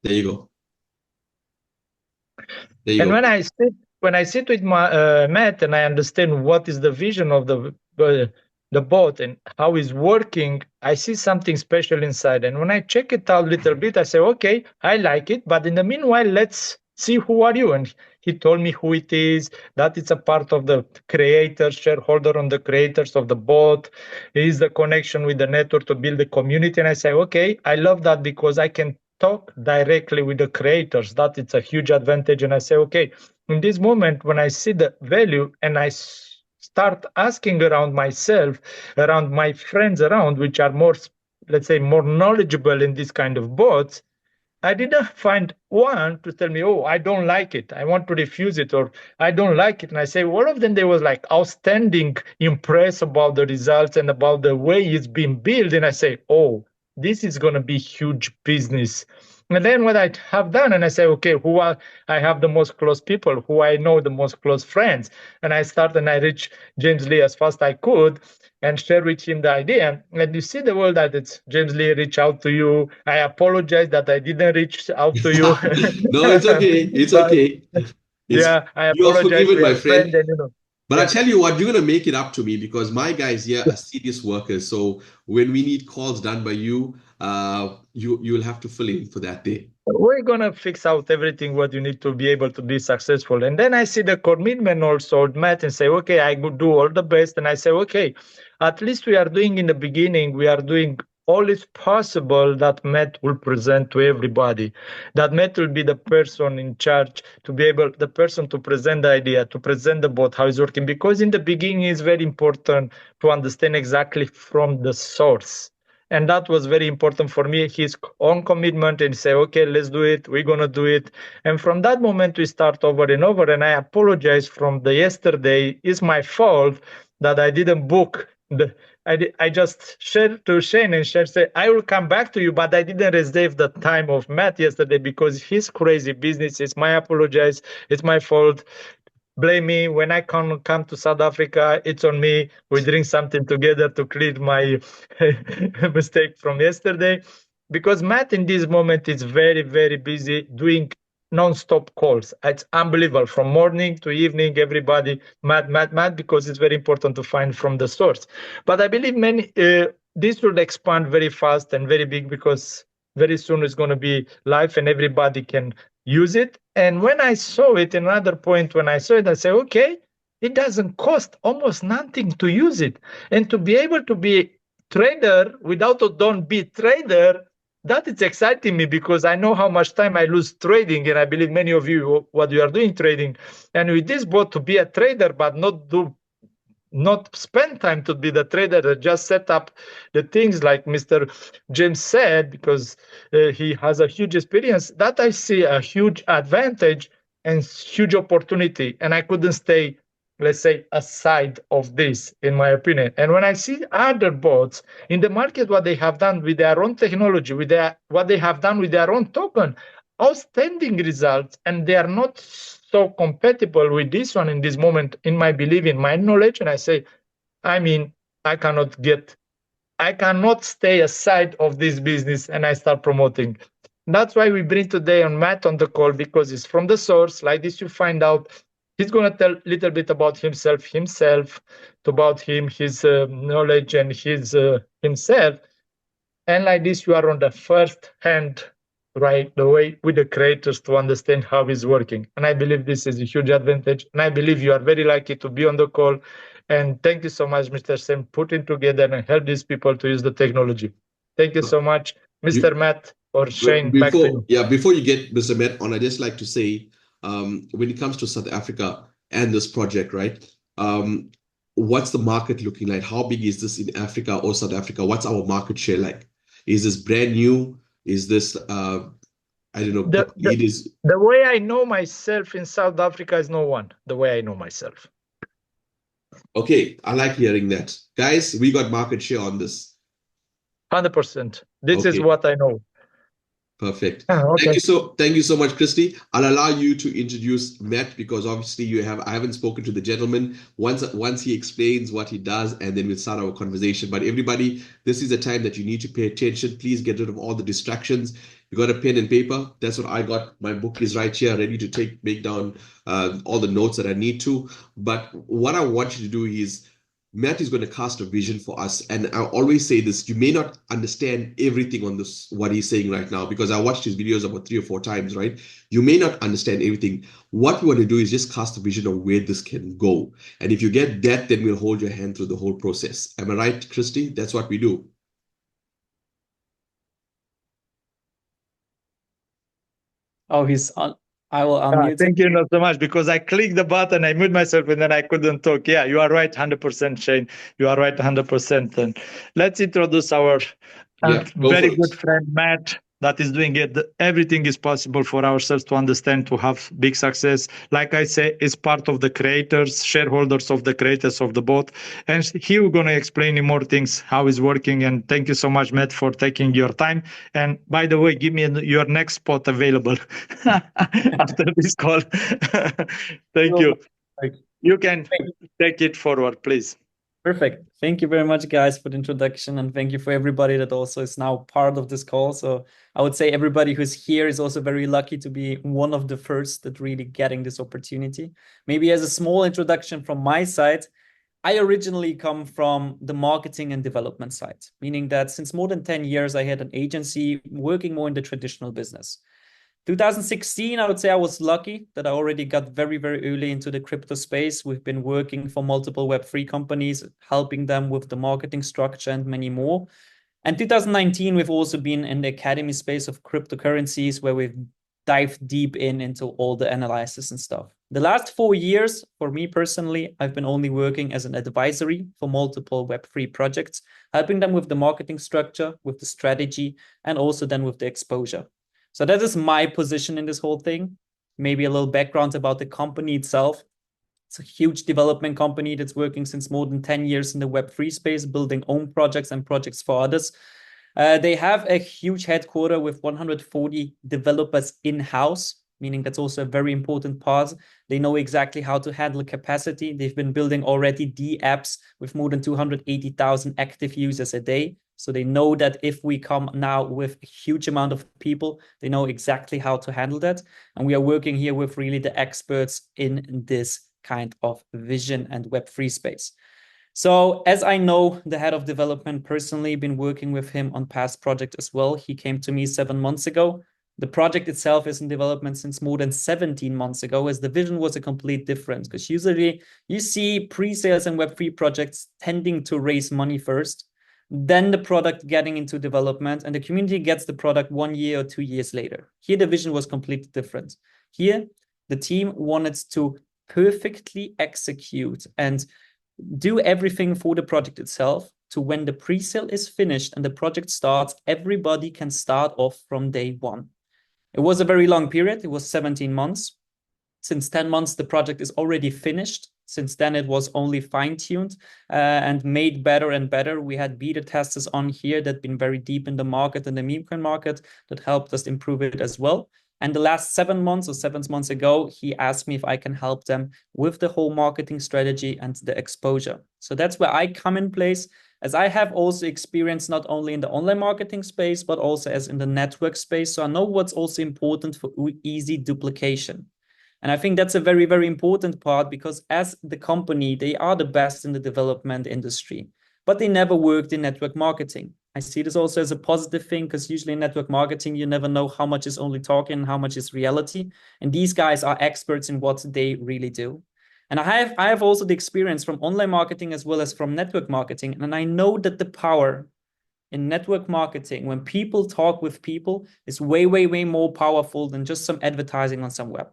There you go. There you And go. when I sit with my Matt and I understand what is the vision of the bot and how it's working, I see something special inside. And when I check it out a little bit, I say, okay, I like it. But in the meanwhile, let's see who are you. And he told me who it is, that it's a part of the creators, shareholder on the creators of the bot. It is the connection with the network to build the community. And I say, okay, I love that because I can talk directly with the creators. That it's a huge advantage. And I say, okay, in this moment, when I see the value and I start asking around myself, around my friends around, which are more, let's say, more knowledgeable in this kind of bots, I didn't find one to tell me, oh, I don't like it. I want to refuse it, or I don't like it. And I say, all of them, they was like outstanding, impressed about the results and about the way it's been built. And I say, oh, this is going to be huge business. And then what I have done, and I say, okay, who are I have the most close people, who I know the most close friends. And I start and I reach James Lee as fast as I could and share with him the idea. And you see the world that it's James Lee reach out to you. I apologize that I didn't reach out to you. No, it's okay. It's But okay. It's yeah, I you are apologize forgiven, to my your friend. friend and But I yeah. tell you what, you're gonna make it up to me because my guys here are serious workers. So when we need calls done by you, you'll have to fill in for that day. We're gonna fix out everything what you need to be able to be successful. And then I see the commitment also Matt and say, okay, I could do all the best. And I say, okay, at least we are doing in the beginning, we are doing all is possible that Matt will present to everybody. That Matt will be the person in charge to be able, the person to present the idea, to present the bot, how it's working. Because in the beginning it's very important to understand exactly from the source, and that was very important for me, his own commitment, and say, okay, let's do it, we're going to do it. And from that moment we start over and over, and I apologize from the yesterday. It's my fault that I didn't book the I just shared to Shane, and Shane said, I will come back to you, but I didn't reserve the time of Matt yesterday because his crazy business. It's my apologize. It's my fault. Blame me. When I come to South Africa, it's on me. We drink something together to clear my mistake from yesterday. Because Matt in this moment is very, very busy doing non-stop calls. It's unbelievable. From morning to evening, everybody mad, because it's very important to find from the source. But I believe many this will expand very fast and very big, because very soon it's going to be live and everybody can use it. And when I saw it, another point, when I saw it, I said, okay, it doesn't cost almost nothing to use it. And to be able to be trader without a don't be trader, that is exciting me, because I know how much time I lose trading. And I believe many of you, what you are doing trading. And with this bot, to be a trader, but not spend time to be the trader, just set up the things like Mr. James said, because he has a huge experience, that I see a huge advantage and huge opportunity. And I couldn't stay, let's say, aside of this, in my opinion. And when I see other bots in the market, what they have done with their own technology, what they have done with their own token, outstanding results, and they are not so compatible with this one in this moment, in my belief, in my knowledge. And I say, I mean, I cannot get, I cannot stay aside of this business, and I start promoting. That's why we bring today on Matt on the call, because it's from the source. Like this, you find out he's going to tell a little bit about himself, about him, his knowledge, and his himself. And like this, you are on the first hand right away with the creators to understand how it's working. And I believe this is a huge advantage. And I believe you are very lucky to be on the call. And thank you so much, Mr. Sam, putting together and help these people to use the technology. Thank you so much, You Mr. Matt or Shane. Back to before you. yeah, before you get Mr. Met on, I just like to say, when it comes to South Africa and this project, right? What's the market looking like? How big is this in Africa or South Africa? What's our market share like? Is this brand new? Is this I don't know, The, probably the, it is. the way I know myself in South Africa is no one, the way I know myself. Okay, I like hearing that. Guys, we got market share on this. 100%. This is Okay. what I know. Perfect. Okay. Thank you so much, Christy. I'll allow you to introduce Matt because obviously I haven't spoken to the gentleman. Once he explains what he does, and then we'll start our conversation. But everybody, this is a time that you need to pay attention. Please get rid of all the distractions. You got a pen and paper. That's what I got. My book is right here, ready to make down all the notes that I need to. But what I want you to do is Matt is going to cast a vision for us. And I always say this, you may not understand everything on this, what he's saying right now, because I watched his videos about 3 or 4 times, right? You may not understand everything. What we want to do is just cast a vision of where this can go. And if you get that, then we'll hold your hand through the whole process. Am I right, Christy? That's what we do. Oh, he's on. I will unmute him. Thank you not so much because I clicked the button, I mute myself, and then I couldn't talk. Yeah, you are right, 100%, Shane. You are right, 100%. And let's introduce our Yeah, go for very it. good friend Matt. That is doing it. Everything is possible for ourselves to understand, to have big success. Like I say, is part of the creators, shareholders of the creators of the bot. And he will gonna explain you more things, how it's working. And thank you so much, Matt, for taking your time. And by the way, give me your next spot available after this call. Thank you. You can take it forward, please. Perfect. Thank you very much, guys, for the introduction. And thank you for everybody that also is now part of this call. So I would say everybody who's here is also very lucky to be one of the first that really getting this opportunity. Maybe as a small introduction from my side, I originally come from the marketing and development side, meaning that since more than 10 years, I had an agency working more in the traditional business. 2016, I would say I was lucky that I already got very, very early into the crypto space. We've been working for multiple Web3 companies, helping them with the marketing structure and many more. And 2019, we've also been in the academy space of cryptocurrencies where we've dived deep into all the analysis and stuff. The last 4 years, for me personally, I've been only working as an advisory for multiple Web3 projects, helping them with the marketing structure, with the strategy, and also then with the exposure. So that is my position in this whole thing. Maybe a little background about the company itself. It's a huge development company that's working since more than 10 years in the Web3 space, building own projects and projects for others. They have a huge headquarter with 140 developers in-house, meaning that's also a very important part. They know exactly how to handle capacity. They've been building already the apps with more than 280,000 active users a day. So they know that if we come now with a huge amount of people, they know exactly how to handle that. And we are working here with really the experts in this kind of vision and Web3 space. So as I know the head of development personally, been working with him on past project as well. He came to me 7 months ago. The project itself is in development since more than 17 months ago, as the vision was a complete difference. Because usually you see pre-sales and Web3 projects tending to raise money first, then the product getting into development, and the community gets the product 1 year or 2 years later. Here, the vision was completely different. Here, the team wanted to perfectly execute and do everything for the project itself to when the pre-sale is finished and the project starts, everybody can start off from day one. It was a very long period. It was 17 months. Since 10 months, the project is already finished. Since then, it was only fine-tuned and made better and better. We had beta testers on here that been very deep in the market and the meme coin market that helped us improve it as well. And the last 7 months or 7 months ago, he asked me if I can help them with the whole marketing strategy and the exposure. So that's where I come in place, as I have also experience not only in the online marketing space, but also as in the network space. So I know what's also important for easy duplication. And I think that's a very, very important part because as the company, they are the best in the development industry, but they never worked in network marketing. I see this also as a positive thing because usually in network marketing, you never know how much is only talking and how much is reality. And these guys are experts in what they really do. And I have also the experience from online marketing as well as from network marketing. And I know that the power in network marketing, when people talk with people, is way, way, way more powerful than just some advertising on some web.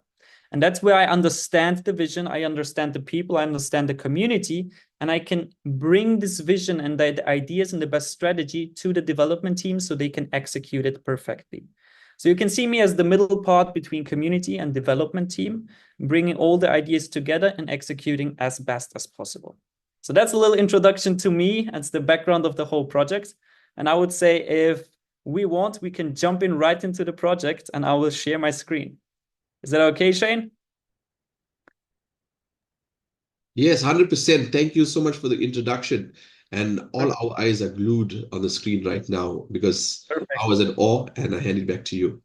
And that's where I understand the vision, I understand the people, I understand the community, and I can bring this vision and the ideas and the best strategy to the development team so they can execute it perfectly. So you can see me as the middle part between community and development team, bringing all the ideas together and executing as best as possible. So that's a little introduction to me. That's the background of the whole project. And I would say if we can jump in right into the project and I will share my screen. Is that okay, Shane? Yes, 100%. Thank you so much for the introduction. And all our eyes are glued on the screen right now because Perfect. I was in awe, and I hand it back to you.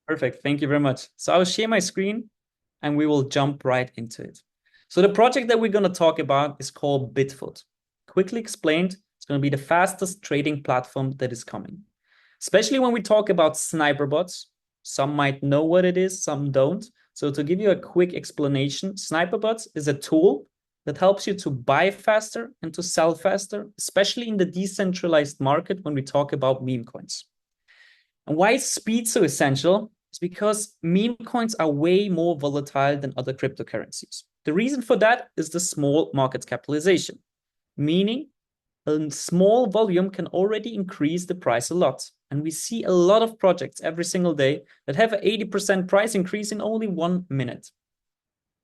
Perfect. Thank you very much. So I'll share my screen and we will jump right into it. So the project that we're going to talk about is called Bitfoot. Quickly explained, it's going to be the fastest trading platform that is coming. Especially when we talk about Sniperbots, some might know what it is, some don't. So to give you a quick explanation, Sniperbots is a tool that helps you to buy faster and to sell faster, especially in the decentralized market when we talk about meme coins. And why is speed so essential? It's because meme coins are way more volatile than other cryptocurrencies. The reason for that is the small market capitalization, meaning a small volume can already increase the price a lot. And we see a lot of projects every single day that have an 80% price increase in only 1 minute.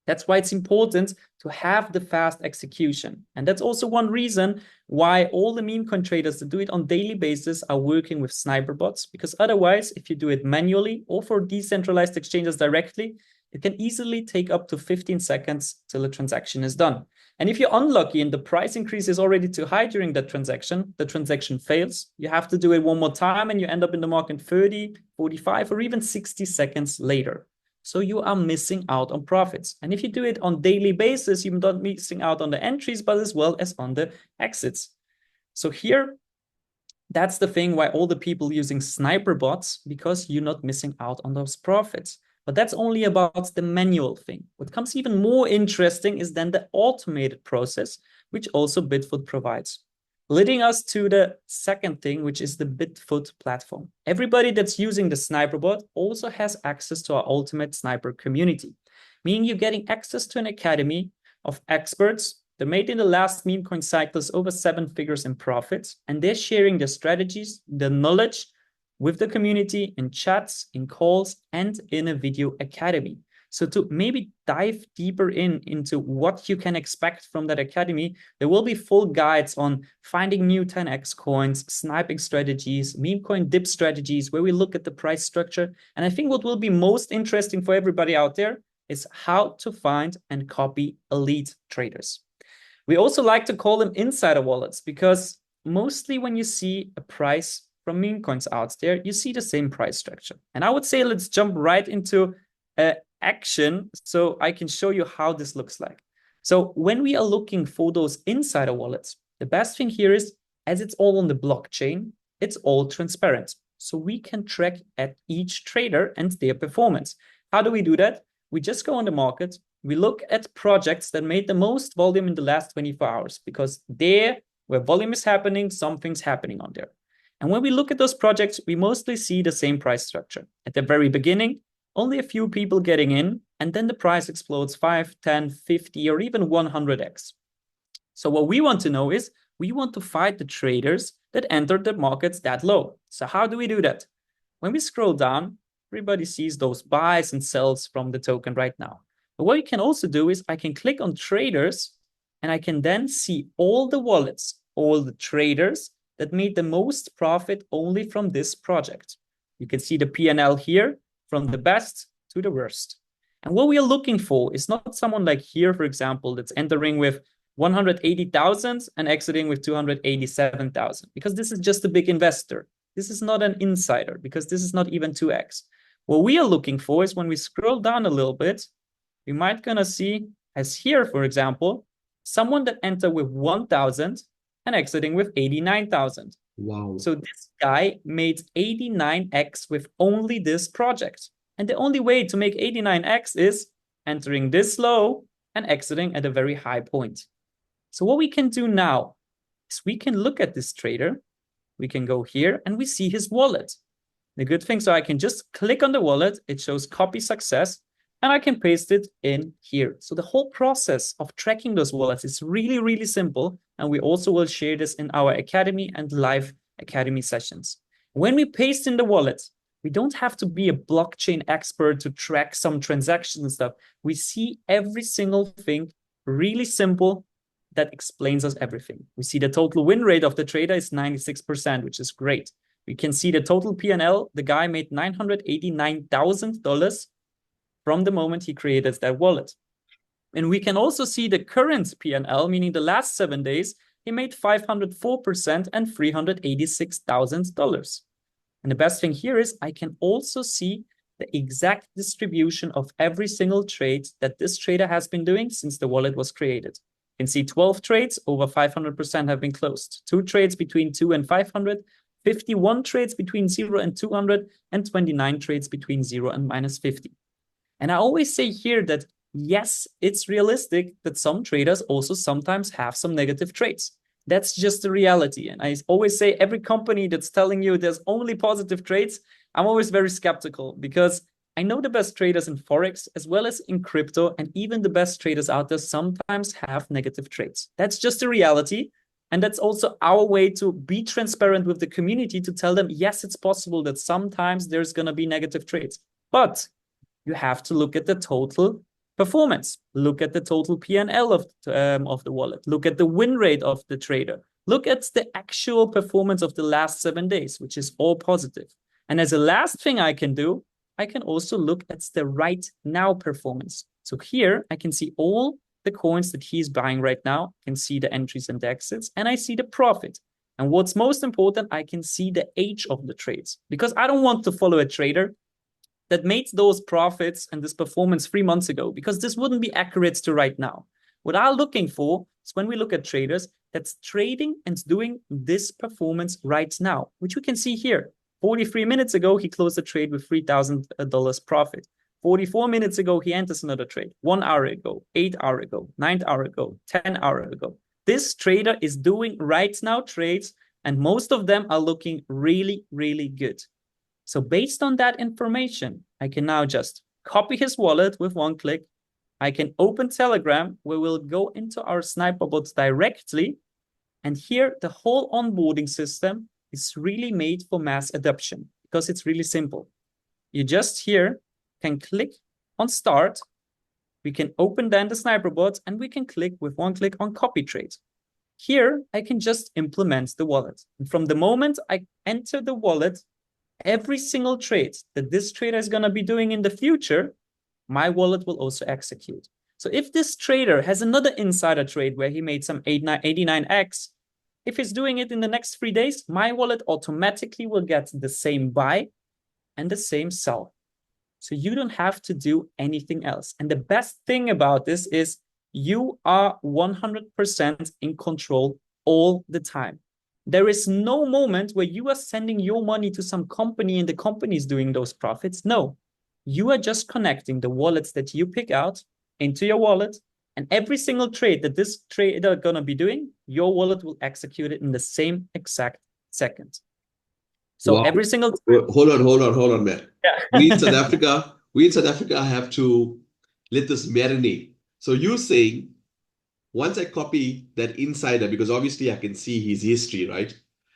That's why it's important to have the fast execution. And that's also one reason why all the meme coin traders that do it on daily basis are working with Sniperbots, because otherwise, if you do it manually or for decentralized exchanges directly, it can easily take up to 15 seconds till a transaction is done. And if you're unlucky and the price increase is already too high during that transaction, the transaction fails. You have to do it one more time and you end up in the market 30, 45, or even 60 seconds later. So you are missing out on profits. And if you do it on daily basis, you're not missing out on the entries, but as well as on the exits. So here, that's the thing why all the people using Sniperbots, because you're not missing out on those profits. But that's only about the manual thing. What comes even more interesting is then the automated process, which also Bitfoot provides. Leading us to the second thing, which is the Bitfoot platform. Everybody that's using the Sniperbot also has access to our ultimate sniper community, meaning you're getting access to an academy of experts that made in the last meme coin cycles over 7 figures in profits, and they're sharing their strategies, the knowledge with the community in chats, in calls, and in a video academy. So to maybe dive deeper into what you can expect from that academy, there will be full guides on finding new 10x coins, sniping strategies, meme coin dip strategies, where we look at the price structure. And I think what will be most interesting for everybody out there is how to find and copy elite traders. We also like to call them insider wallets because mostly when you see a price from meme coins out there, you see the same price structure. And I would say let's jump right into action so I can show you how this looks like. So when we are looking for those insider wallets, the best thing here is, as it's all on the blockchain, it's all transparent. So we can track at each trader and their performance. How do we do that? We just go on the market, we look at projects that made the most volume in the last 24 hours, because there, where volume is happening, something's happening on there. And when we look at those projects, we mostly see the same price structure. At the very beginning, only a few people getting in, and then the price explodes 5, 10, 50, or even 100x. So what we want to know is, we want to find the traders that entered the markets that low. So how do we do that? When we scroll down, everybody sees those buys and sells from the token right now. But what you can also do is, I can click on traders, and I can then see all the wallets, all the traders that made the most profit only from this project. You can see the P&L here, from the best to the worst. And what we are looking for is not someone like here, for example, that's entering with 180,000 and exiting with 287,000, because this is just a big investor. This is not an insider, because this is not even 2x. What we are looking for is, when we scroll down a little bit, we might gonna see, as here, for example, someone that entered with 1,000 and exiting with 89,000. Wow. So this guy made 89x with only this project. And the only way to make 89x is entering this low and exiting at a very high point. So what we can do now is we can look at this trader. We can go here and we see his wallet. The good thing, so I can just click on the wallet. It shows copy success, and I can paste it in here. So the whole process of tracking those wallets is really, really simple. And we also will share this in our academy and live academy sessions. When we paste in the wallet, we don't have to be a blockchain expert to track some transactions and stuff. We see every single thing, really simple, that explains us everything. We see the total win rate of the trader is 96%, which is great. We can see the total P&L. The guy made $989,000 from the moment he created that wallet. And we can also see the current P&L, meaning the last 7 days, he made 504% and $386,000. And the best thing here is I can also see the exact distribution of every single trade that this trader has been doing since the wallet was created. You can see 12 trades, over 500% have been closed. 2 trades between 2 and 500, 51 trades between 0 and 200, and 29 trades between 0 and minus 50. And I always say here that yes, it's realistic that some traders also sometimes have some negative trades. That's just the reality. And I always say every company that's telling you there's only positive trades, I'm always very skeptical because I know the best traders in Forex as well as in crypto, and even the best traders out there sometimes have negative trades. That's just the reality. And that's also our way to be transparent with the community to tell them, yes, it's possible that sometimes there's going to be negative trades. But you have to look at the total performance. Look at the total P&L of the wallet. Look at the win rate of the trader. Look at the actual performance of the last 7 days, which is all positive. And as a last thing I can do, I can also look at the right now performance. So here I can see all the coins that he's buying right now. I can see the entries and the exits, and I see the profit. And what's most important, I can see the age of the trades, because I don't want to follow a trader that made those profits and this performance 3 months ago, because this wouldn't be accurate to right now. What I'm looking for is when we look at traders that's trading and doing this performance right now, which we can see here. 43 minutes ago, he closed the trade with $3,000 profit. 44 minutes ago, he enters another trade. 1 hour ago, 8 hours ago, 9 hours ago, 10 hours ago. This trader is doing right now trades, and most of them are looking really, really good. So based on that information, I can now just copy his wallet with 1 click. I can open Telegram, where we'll go into our Sniperbot directly. And here, the whole onboarding system is really made for mass adoption because it's really simple. You just here can click on start. We can open then the Sniperbot, and we can click with 1 click on copy trade. Here, I can just implement the wallet. And from the moment I enter the wallet, every single trade that this trader is going to be doing in the future, my wallet will also execute. So if this trader has another insider trade where he made some 89x, if he's doing it in the next 3 days, my wallet automatically will get the same buy and the same sell. So you don't have to do anything else. And the best thing about this is you are 100% in control all the time. There is no moment where you are sending your money to some company and the company is doing those profits. No, you are just connecting the wallets that you pick out into your wallet, and every single trade that this trader is going to be doing, your wallet will execute it in the same exact second. So Wow. every single... Hold on, man. Yeah. we in South Africa have to let this marinate. So you're saying, once I copy that insider, because obviously I can see his history, right?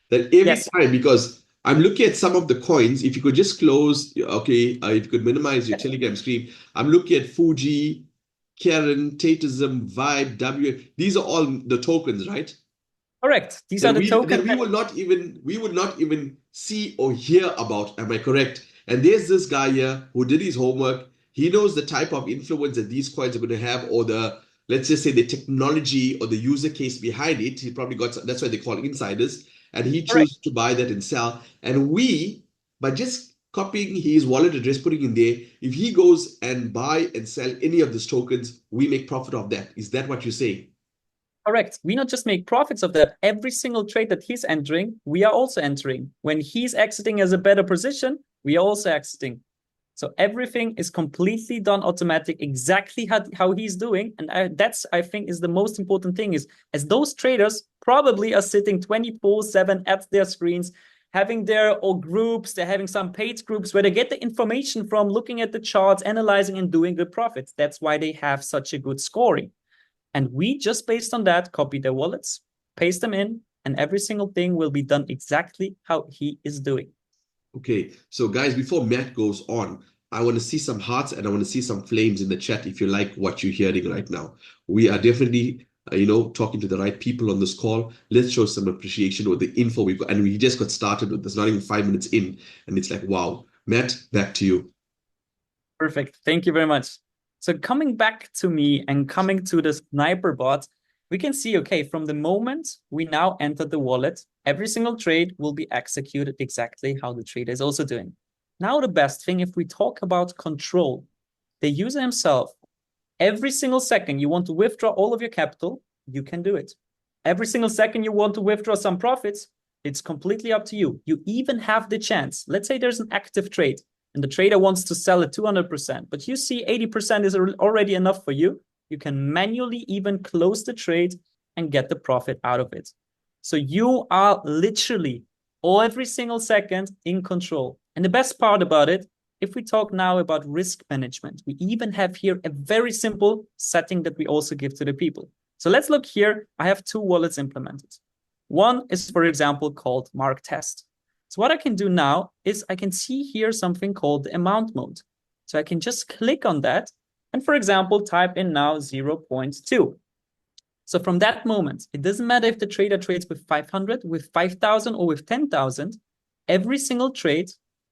That every time, because I'm looking at some of the coins, if you could just close, okay, if you could minimize your Telegram screen, I'm looking at Fuji, Karen, Tatism, Vibe, W. These are all the tokens, right? Correct. These are the tokens that we would not even see or hear about. Am I correct? And there's this guy here who did his homework. He knows the type of influence that these coins are going to have, or the, let's just say, the technology or the user case behind it. He probably got, that's why they call insiders. And he chose to buy that and sell. And we, by just copying his wallet address, putting in there, if he goes and buy and sell any of these tokens, we make profit of that. Is that what you say? Correct. We not just make profits of that. Every single trade that he's entering, we are also entering. When he's exiting as a better position, we are also exiting. So everything is completely done automatic, exactly how he's doing. And that's, I think, is the most important thing, is as those traders probably are sitting 24/7 at their screens, having their groups, they're having some paid groups where they get the information from, looking at the charts, analyzing and doing good profits. That's why they have such a good scoring. And we just based on that, copy their wallets, paste them in, and every single thing will be done exactly how he is doing. Okay, so guys, before Matt goes on, I want to see some hearts and I want to see some flames in the chat if you like what you're hearing right now. We are definitely talking to the right people on this call. Let's show some appreciation with the info we've got. And we just got started with this, not even 5 minutes in. And it's like, wow. Matt, back to you. Perfect. Thank you very much. So coming back to me and coming to the Sniperbot, we can see, okay, from the moment we now enter the wallet, every single trade will be executed exactly how the trader is also doing. Now, the best thing, if we talk about control, the user himself, every single second you want to withdraw all of your capital, you can do it. Every single second you want to withdraw some profits, it's completely up to you. You even have the chance. Let's say there's an active trade and the trader wants to sell it 200%, but you see 80% is already enough for you. You can manually even close the trade and get the profit out of it. So you are literally every single second in control. And the best part about it, if we talk now about risk management, we even have here a very simple setting that we also give to the people. So let's look here. I have two wallets implemented. One is, for example, called Mark Test. So what I can do now is I can see here something called the amount mode. So I can just click on that and, for example, type in now 0.2. So from that moment, it doesn't matter if the trader trades with 500, with 5,000, or with 10,000, every single trade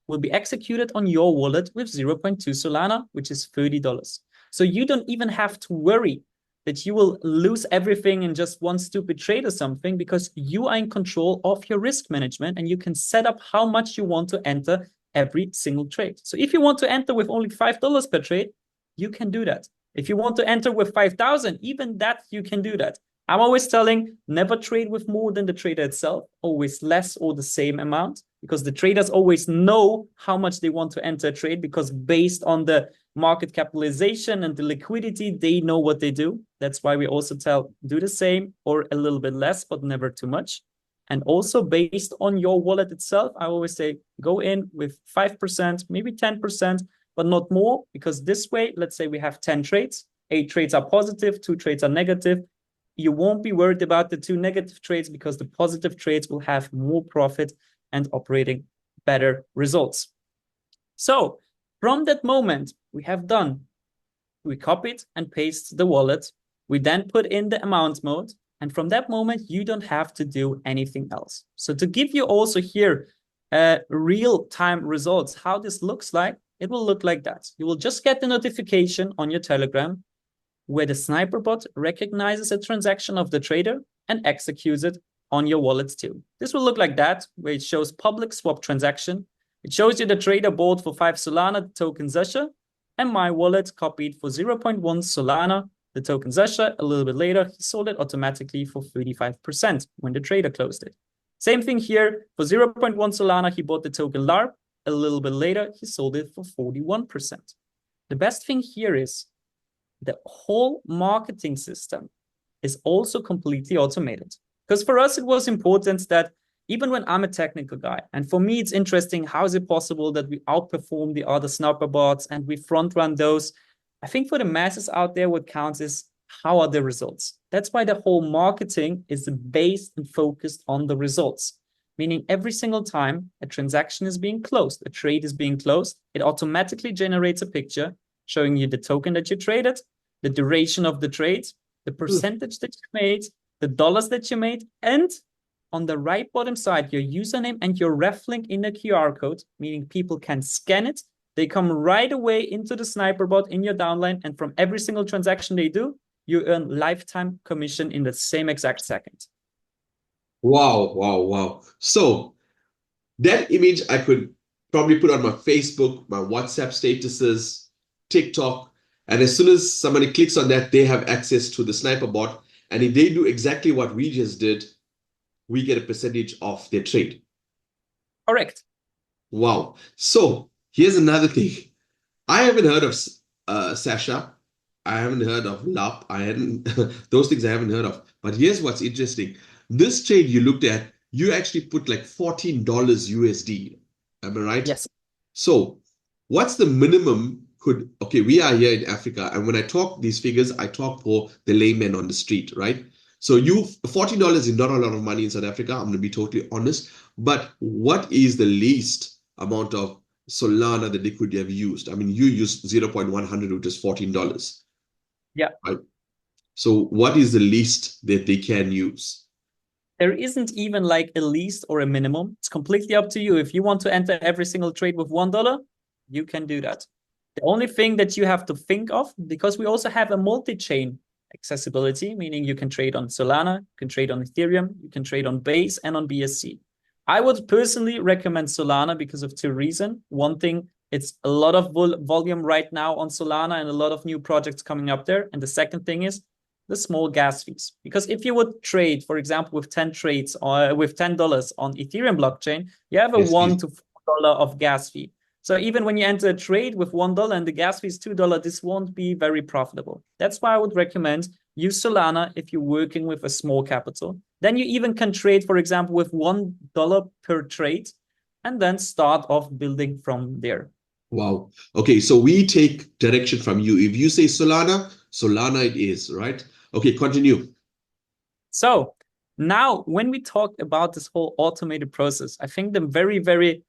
will be executed on your wallet with 0.2 Solana, which is $30. So you don't even have to worry that you will lose everything in just one stupid trade or something, because you are in control of your risk management and you can set up how much you want to enter every single trade. So if you want to enter with only $5 per trade, you can do that. If you want to enter with 5,000, even that you can do that. I'm always telling, never trade with more than the trader itself, always less or the same amount, because the traders always know how much they want to enter a trade, because based on the market capitalization and the liquidity, they know what they do. That's why we also tell, do the same or a little bit less, but never too much. And also based on your wallet itself, I always say, go in with 5%, maybe 10%, but not more, because this way, let's say we have 10 trades, 8 trades are positive, 2 trades are negative. You won't be worried about the 2 negative trades, because the positive trades will have more profit and operating better results. So from that moment, we have done, we copied and paste the wallet. We then put in the amount mode. And from that moment, you don't have to do anything else. So to give you also here real-time results, how this looks like, it will look like that. You will just get the notification on your Telegram where the Sniperbot recognizes a transaction of the trader and executes it on your wallets too. This will look like that, where it shows public swap transaction. It shows you the trader bought for 5 Solana, the token Zasha, and my wallet copied for 0.1 Solana, the token Zasha. A little bit later, he sold it automatically for 35% when the trader closed it. Same thing here, for 0.1 Solana, he bought the token LARP. A little bit later, he sold it for 41%. The best thing here is the whole marketing system is also completely automated. Because for us, it was important that even when I'm a technical guy, and for me, it's interesting, how is it possible that we outperform the other Sniperbots and we front run those? I think for the masses out there, what counts is how are the results? That's why the whole marketing is based and focused on the results. Meaning every single time a transaction is being closed, a trade is being closed, it automatically generates a picture showing you the token that you traded, the duration of the trade, the percentage that you made, the dollars that you made, and on the right bottom side, your username and your ref link in the QR code, meaning people can scan it. They come right away into the Sniperbot in your downline, and from every single transaction they do, you earn lifetime commission in the same exact second. Wow, wow, wow. So that image I could probably put on my Facebook, my WhatsApp statuses, TikTok, and as soon as somebody clicks on that, they have access to the Sniperbot. And if they do exactly what we just did, we get a percentage of their trade. Correct. Wow. So here's another thing. I haven't heard of Sasha. I haven't heard of LAP. Those things I haven't heard of. But here's what's interesting. This trade you looked at, you actually put like $14 USD. Am I right? Yes. So what's the minimum okay, we are here in Africa, and when I talk these figures, I talk for the layman on the street, right? So $14 is not a lot of money in South Africa, I'm going to be totally honest, but what is the least amount of Solana that they could have used? I mean, you used 0.100, which is $14. Yeah. Right? So what is the least that they can use? There isn't even like a least or a minimum. It's completely up to you. If you want to enter every single trade with $1, you can do that. The only thing that you have to think of, because we also have a multi-chain accessibility, meaning you can trade on Solana, you can trade on Ethereum, you can trade on Base and on BSC. I would personally recommend Solana because of two reasons. One thing, it's a lot of volume right now on Solana and a lot of new projects coming up there. And the second thing is the small gas fees. Because if you would trade, for example, with 10 trades or with $10 on Ethereum blockchain, you have a Yes, $1 please. to $4 of gas fee. So even when you enter a trade with $1 and the gas fee is $2, this won't be very profitable. That's why I would recommend use Solana if you're working with a small capital. Then you even can trade, for example, with $1 per trade and then start off building from there. Wow. Okay, so we take direction from you. If you say Solana, Solana it is, right? Okay, continue. So now when we talk about this whole automated process, I think the very, very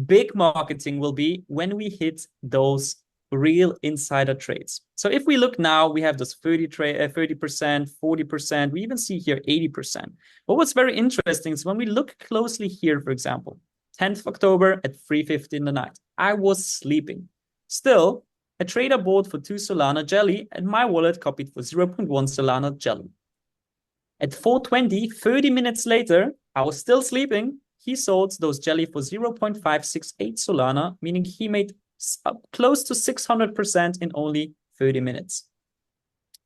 big marketing will be when we hit those real insider trades. So if we look now, we have those 30%, 40%, we even see here 80%. But what's very interesting is when we look closely here, for example, 10th of October at 3:50 in the night, I was sleeping. Still, a trader bought for 2 Solana jelly and my wallet copied for 0.1 Solana jelly. At 4:20, 30 minutes later, I was still sleeping. He sold those jelly for 0.568 Solana, meaning he made close to 600% in only 30 minutes.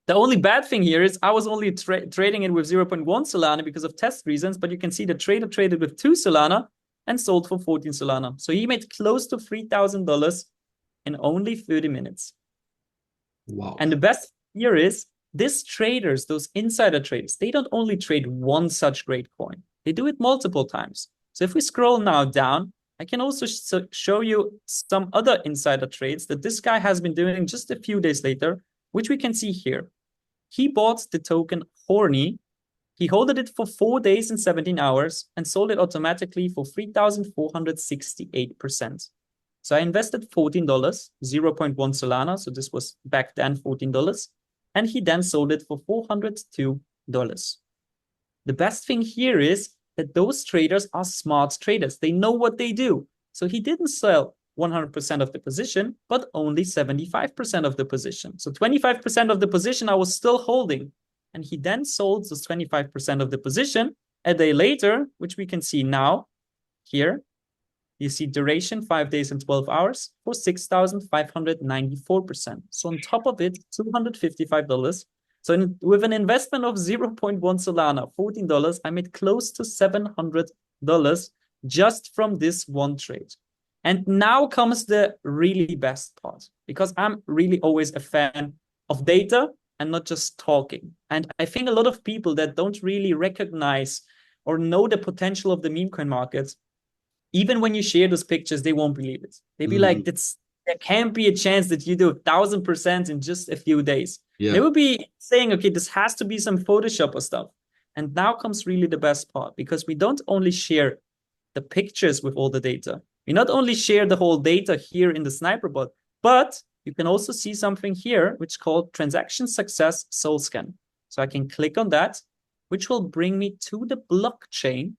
The only bad thing here is I was only trading it with 0.1 Solana because of test reasons, but you can see the trader traded with 2 Solana and sold for 14 Solana. So he made close to $3,000 in only 30 minutes. Wow. And the best here is these traders, those insider traders, they don't only trade one such great coin. They do it multiple times. So if we scroll now down, I can also show you some other insider trades that this guy has been doing just a few days later, which we can see here. He bought the token Horny. He held it for 4 days and 17 hours and sold it automatically for 3,468%. So I invested $14, 0.1 Solana. So this was back then $14. And he then sold it for $402. The best thing here is that those traders are smart traders. They know what they do. So he didn't sell 100% of the position, but only 75% of the position. So 25% of the position I was still holding. And he then sold those 25% of the position a day later, which we can see now here. You see duration 5 days and 12 hours for 6,594%. So on top of it, $255. So with an investment of 0.1 Solana, $14, I made close to $700 just from this one trade. And now comes the really best part, because I'm really always a fan of data and not just talking. And I think a lot of people that don't really recognize or know the potential of the meme coin market, even when you share those pictures, they won't believe it. They'd be like, there can't be a chance that you do 1,000% in just a few days. Yeah. They would be saying, okay, this has to be some Photoshop or stuff. And now comes really the best part, because we don't only share the pictures with all the data. We not only share the whole data here in the Sniperbot, but you can also see something here, which is called Transaction Success Soul Scan. So I can click on that, which will bring me to the blockchain,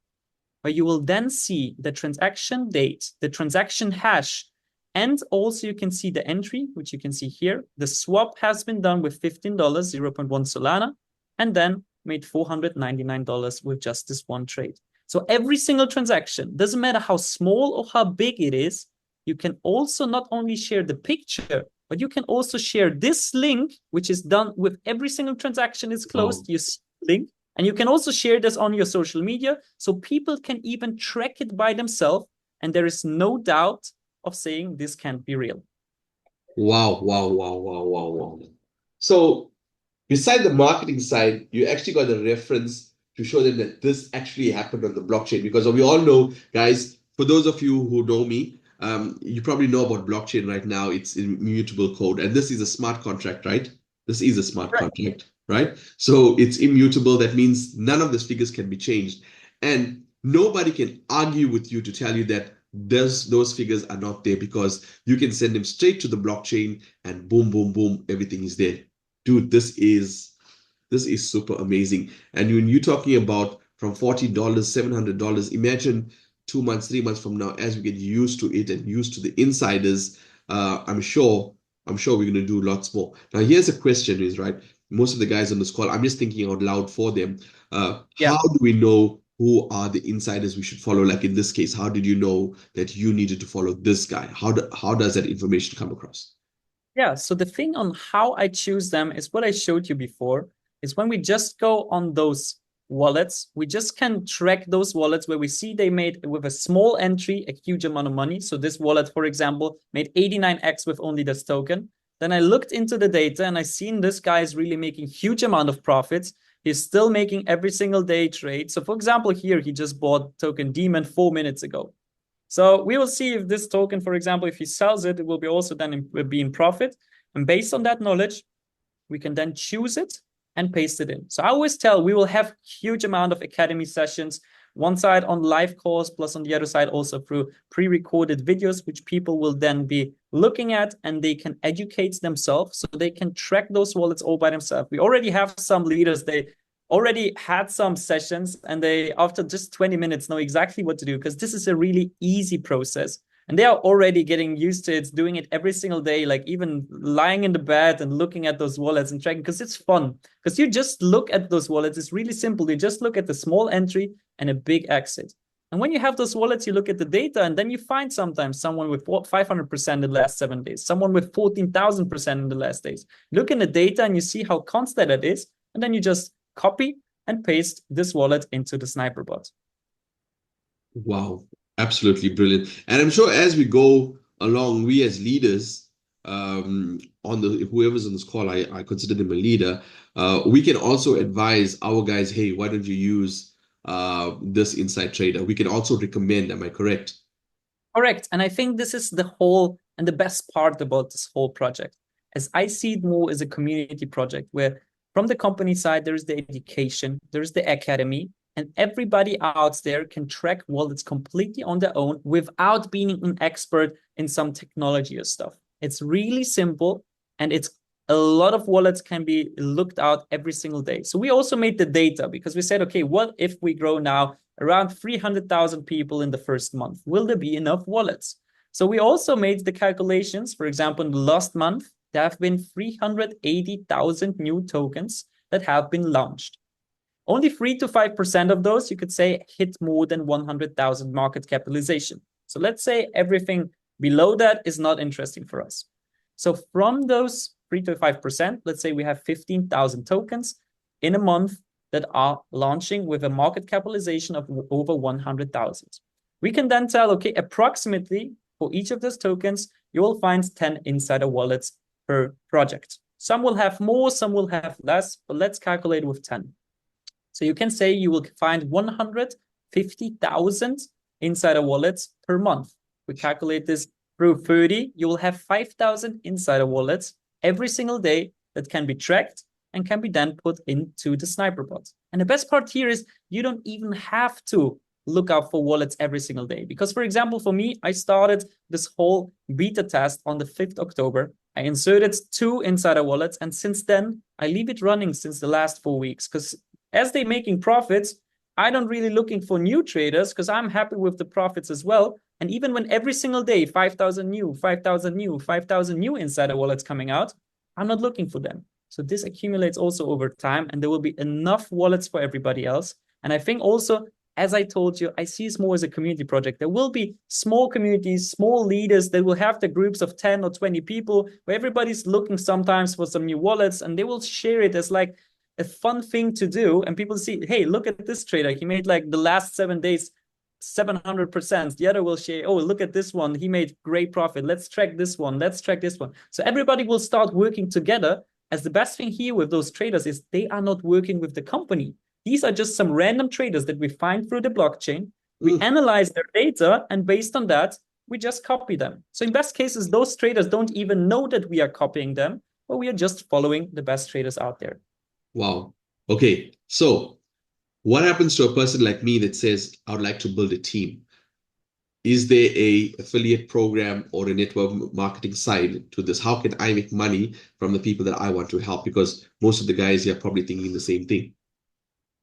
where you will then see the transaction date, the transaction hash, and also you can see the entry, which you can see here. The swap has been done with $15, 0.1 Solana, and then made $499 with just this one trade. So every single transaction, doesn't matter how small or how big it is, you can also not only share the picture, but you can also share this link, which is done with every single transaction is closed. You see the link. And you can also share this on your social media, so people can even track it by themselves, and there is no doubt of saying this can't be real. Wow, wow, wow, wow, wow, wow. So beside the marketing side, you actually got a reference to show them that this actually happened on the blockchain. Because we all know, guys, for those of you who know me, you probably know about blockchain right now. It's immutable code. And this is a smart contract, right? This is a smart contract, right? So it's immutable. That means none of these figures can be changed. And nobody can argue with you to tell you that those figures are not there, because you can send them straight to the blockchain and boom, boom, boom, everything is there. Dude, this is This is super amazing. And when you're talking about from $40, $700, imagine 2 months, 3 months from now, as we get used to it and used to the insiders, I'm sure we're going to do lots more. Now, here's a question is, right, most of the guys on this call, I'm just thinking out loud for them. Yeah. How do we know who are the insiders we should follow? Like in this case, how did you know that you needed to follow this guy? How does that information come across? Yeah, so the thing on how I choose them is what I showed you before, is when we just go on those wallets, we just can track those wallets where we see they made with a small entry a huge amount of money. So this wallet, for example, made 89x with only this token. Then I looked into the data and I seen this guy is really making huge amount of profits. He's still making every single day trade. So for example, here he just bought token Demon 4 minutes ago. So we will see if this token, for example, if he sells it, it will be also then be in profit. And based on that knowledge, we can then choose it and paste it in. So I always tell we will have huge amount of academy sessions, one side on live calls, plus on the other side also through pre-recorded videos, which people will then be looking at and they can educate themselves so they can track those wallets all by themselves. We already have some leaders, they already had some sessions and they, after just 20 minutes, know exactly what to do because this is a really easy process. And they are already getting used to it, doing it every single day, like even lying in the bed and looking at those wallets and tracking, because it's fun. Because you just look at those wallets, it's really simple. You just look at the small entry and a big exit. And when you have those wallets, you look at the data and then you find sometimes someone with 500% in the last 7 days, someone with 14,000% in the last days. Look in the data and you see how constant it is. And then you just copy and paste this wallet into the Sniperbot. Wow, absolutely brilliant. And I'm sure as we go along, we as leaders, on the whoever's on this call, I consider them a leader. We can also advise our guys, hey, why don't you use this inside trader? We can also recommend, am I correct? Correct. And I think this is the whole and the best part about this whole project, as I see it more as a community project where from the company side, there is the education, there is the academy, and everybody out there can track wallets completely on their own without being an expert in some technology or stuff. It's really simple, and it's a lot of wallets can be looked out every single day. So we also made the data because we said, okay, what if we grow now around 300,000 people in the first month? Will there be enough wallets? So we also made the calculations. For example, in the last month, there have been 380,000 new tokens that have been launched. Only 3 to 5% of those, you could say, hit more than 100,000 market capitalization. So let's say everything below that is not interesting for us. So from those 3 to 5%, let's say we have 15,000 tokens in a month that are launching with a market capitalization of over 100,000. We can then tell, okay, approximately for each of those tokens, you will find 10 insider wallets per project. Some will have more, some will have less, but let's calculate with 10. So you can say you will find 150,000 insider wallets per month. We calculate this through 30, you will have 5,000 insider wallets every single day that can be tracked and can be then put into the Sniperbot. And the best part here is you don't even have to look out for wallets every single day. Because for example, for me, I started this whole beta test on the 5th October. I inserted 2 insider wallets. And since then, I leave it running since the last 4 weeks. Because as they're making profits, I don't really looking for new traders because I'm happy with the profits as well. And even when every single day, 5,000 new, 5,000 new, 5,000 new insider wallets coming out, I'm not looking for them. So this accumulates also over time and there will be enough wallets for everybody else. And I think also, as I told you, I see it more as a community project. There will be small communities, small leaders that will have the groups of 10 or 20 people where everybody's looking sometimes for some new wallets and they will share it as like a fun thing to do. And people see, hey, look at this trader. He made like the last 7 days, 700%. The other will share, oh, look at this one. He made great profit. Let's track this one. Let's track this one. So everybody will start working together. As the best thing here with those traders is they are not working with the company. These are just some random traders that we find through the blockchain. We analyze their data, and based on that, we just copy them. So in best cases, those traders don't even know that we are copying them, but we are just following the best traders out there. Wow. Okay. So what happens to a person like me that says, I would like to build a team? is there a affiliate program or a network marketing side to this? How can I make money from the people that I want to help? Because most of the guys here are probably thinking the same thing.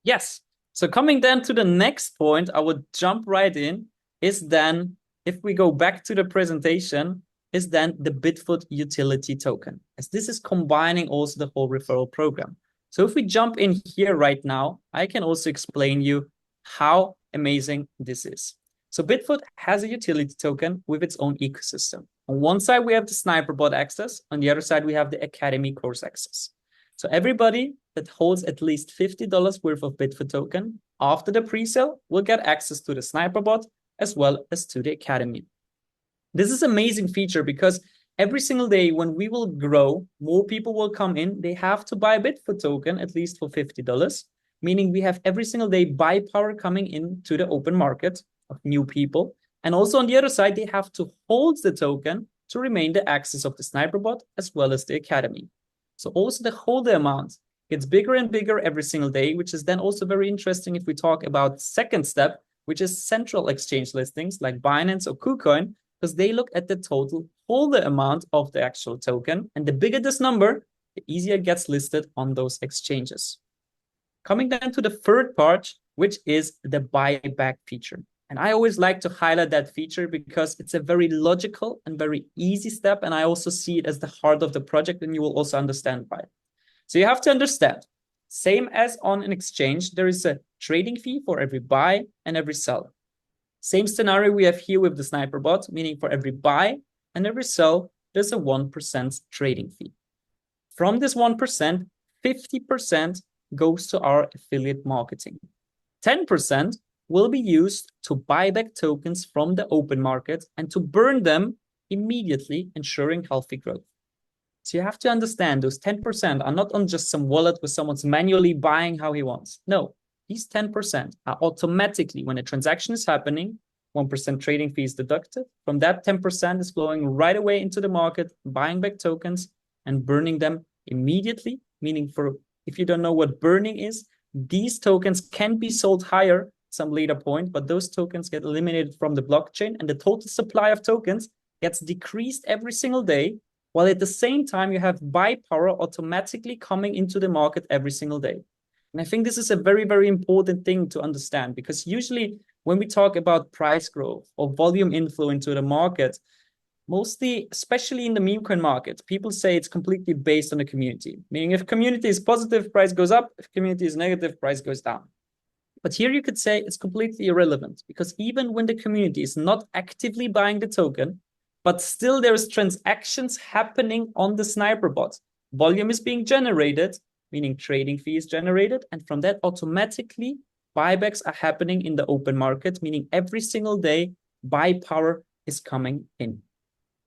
Yes. So coming then to the next point, I would jump right in, is then, if we go back to the presentation, is then the Bitfoot utility token, as this is combining also the whole referral program. So if we jump in here right now, I can also explain you how amazing this is. So Bitfoot has a utility token with its own ecosystem. On one side, we have the Sniperbot access. On the other side, we have the Academy course access. So everybody that holds at least $50 worth of Bitfoot token after the pre-sale will get access to the Sniperbot as well as to the Academy. This is an amazing feature because every single day when we will grow, more people will come in. They have to buy a Bitfoot token at least for $50, meaning we have every single day buy power coming into the open market of new people. And also on the other side, they have to hold the token to remain the access of the Sniperbot as well as the Academy. So also the holder amount gets bigger and bigger every single day, which is then also very interesting if we talk about second step, which is central exchange listings like Binance or KuCoin, because they look at the total holder amount of the actual token. And the bigger this number, the easier it gets listed on those exchanges. Coming then to the third part, which is the buyback feature. And I always like to highlight that feature because it's a very logical and very easy step. And I also see it as the heart of the project, and you will also understand why. So you have to understand, same as on an exchange, there is a trading fee for every buy and every sell. Same scenario we have here with the Sniperbot, meaning for every buy and every sell, there's a 1% trading fee. From this 1%, 50% goes to our affiliate marketing. 10% will be used to buy back tokens from the open market and to burn them immediately, ensuring healthy growth. So you have to understand those 10% are not on just some wallet where someone's manually buying how he wants. No, these 10% are automatically, when a transaction is happening, 1% trading fee is deducted. From that, 10% is flowing right away into the market, buying back tokens and burning them immediately, meaning for, if you don't know what burning is, these tokens can be sold higher at some later point, but those tokens get eliminated from the blockchain and the total supply of tokens gets decreased every single day, while at the same time you have buy power automatically coming into the market every single day. And I think this is a very, very important thing to understand, because usually when we talk about price growth or volume inflow into the market, mostly, especially in the meme coin market, people say it's completely based on the community. Meaning if community is positive, price goes up. If community is negative, price goes down. But here you could say it's completely irrelevant, because even when the community is not actively buying the token, but still there's transactions happening on the Sniperbot. Volume is being generated, meaning trading fee is generated. And from that, automatically buybacks are happening in the open market, meaning every single day buy power is coming in.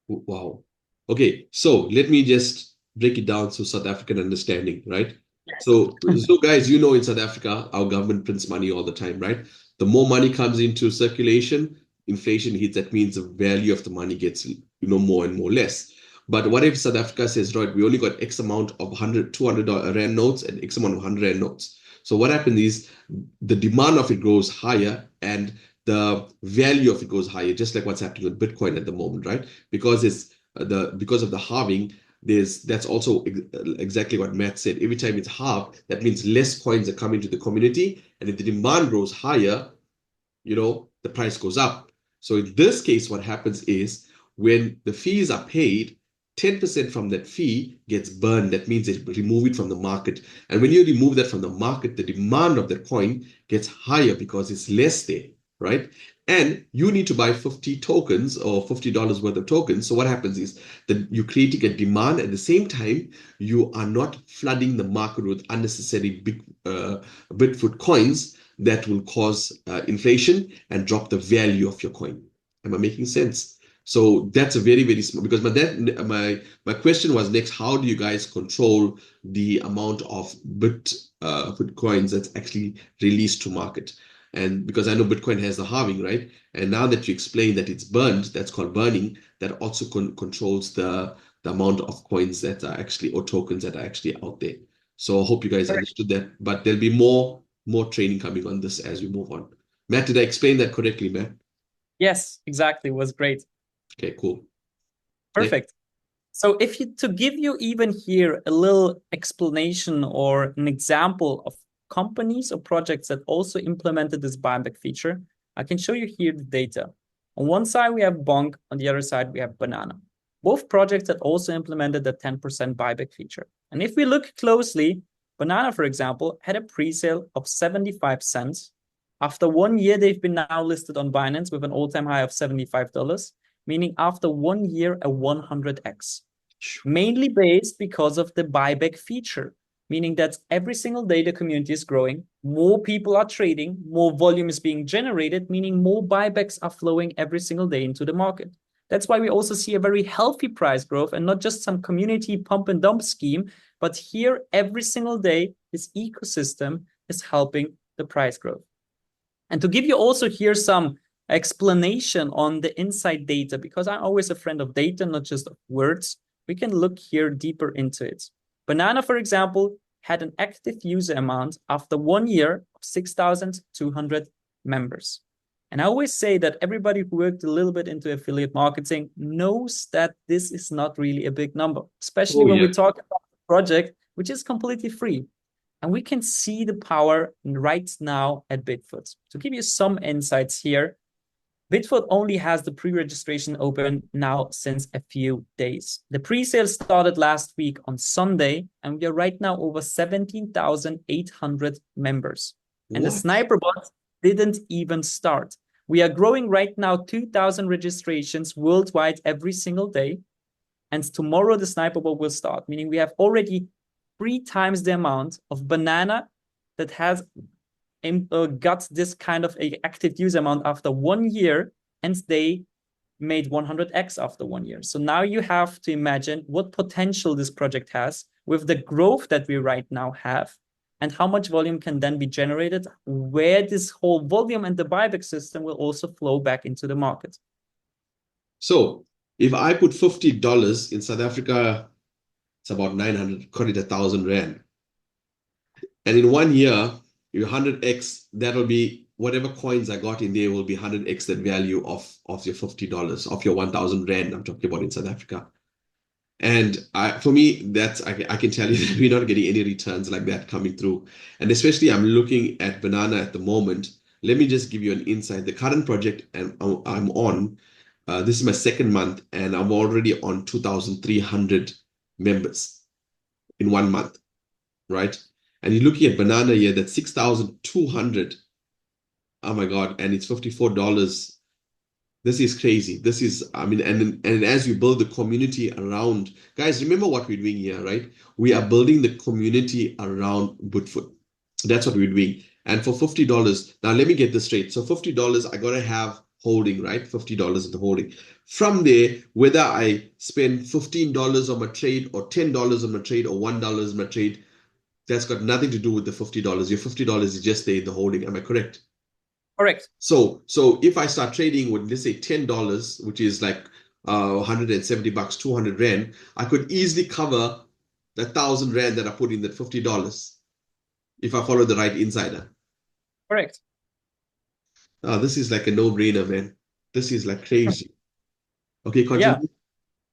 Wow. Okay, so let me just break it down to South African understanding, right? Yes. So guys, you know, in South Africa, our government prints money all the time, right? The more money comes into circulation, inflation hits. That means the value of the money gets, more and more less. But what if South Africa says, right, we only got X amount of 100, 200 Rand notes and X amount of 100 Rand notes. So what happens is the demand of it grows higher and the value of it goes higher, just like what's happening with Bitcoin at the moment, right? Because it's because of the halving, that's also exactly what Matt said. Every time it's halved, that means less coins are coming to the community, and if the demand grows higher, the price goes up. So in this case, what happens is when the fees are paid, 10% from that fee gets burned. That means they remove it from the market. And when you remove that from the market, the demand of that coin gets higher because it's less there, right? And you need to buy 50 tokens or $50 worth of tokens. So what happens is that you're creating a demand. At the same time, you are not flooding the market with unnecessary big Bitfoot coins that will cause inflation and drop the value of your coin. Am I making sense? So that's a very, very small, because my question was next, how do you guys control the amount of Bitfoot coins that's actually released to market? And because I know Bitcoin has the halving, right? And now that you explain that it's burned, that's called burning, that also controls the amount of coins that are actually, or tokens that are actually out there. So I hope you guys understood that, but there'll be more training coming on this as we move on. Matt, did I explain that correctly, Matt? Yes, exactly. It was great. Okay, cool. Perfect. So to give you even here a little explanation or an example of companies or projects that also implemented this buyback feature, I can show you here the data. On one side, we have Bonk. On the other side, we have Banana. Both projects that also implemented the 10% buyback feature. And if we look closely, Banana, for example, had a pre-sale of 75 cents. After 1 year, they've been now listed on Binance with an all-time high of $75. Meaning after 1 year, a 100x. Mainly based because of the buyback feature, meaning that every single day the community is growing, more people are trading, more volume is being generated, meaning more buybacks are flowing every single day into the market. That's why we also see a very healthy price growth and not just some community pump and dump scheme, but here every single day, this ecosystem is helping the price growth. And to give you also here some explanation on the inside data, because I'm always a friend of data, not just of words, we can look here deeper into it. Banana, for example, had an active user amount after 1 year of 6,200 members. And I always say that everybody who worked a little bit into affiliate marketing knows that this is not really a big number, especially when we talk about a project which is completely free. And we can see the power right now at Bitfoot. To give you some insights here, Bitfoot only has the pre-registration open now since a few days. The pre-sale started last week on Sunday, and we are right now over 17,800 members. And the Sniperbot didn't even start. We are growing right now 2,000 registrations worldwide every single day. And tomorrow the Sniperbot will start, meaning we have already 3 times the amount of Banana that has got this kind of a active user amount after 1 year, and they made 100x after 1 year. So now you have to imagine what potential this project has with the growth that we right now have, and how much volume can then be generated, where this whole volume and the buyback system will also flow back into the market. So if I put $50 in South Africa, it's about 900, call it 1,000 Rand. And in 1 year, your 100x, that'll be whatever coins I got in there will be 100x that value of your $50, of your 1,000 Rand I'm talking about in South Africa. And for me, I can tell you that we're not getting any returns like that coming through. And especially I'm looking at Banana at the moment. Let me just give you an insight. The current project I'm on, this is my 2nd month, and I'm already on 2,300 members in 1 month, right? And you're looking at Banana here, that's 6,200. Oh my God, and it's $54. This is crazy. This is, I mean, and as you build the community around, guys, remember what we're doing here, right? We are building the community around Bitfoot. That's what we're doing. And for $50, now let me get this straight. So $50, I gotta have holding, right? $50 in the holding. From there, whether I spend $15 on my trade or $10 on my trade or $1 on my trade, that's got nothing to do with the $50. Your $50 is just there in the holding. Am I correct? Correct. So if I start trading with, let's say, $10, which is like $170, 200 Rand, I could easily cover the 1,000 Rand that I put in that $50 if I follow the right insider. Correct. This is like a no-brainer, man. This is like crazy. Okay, continue. Yeah.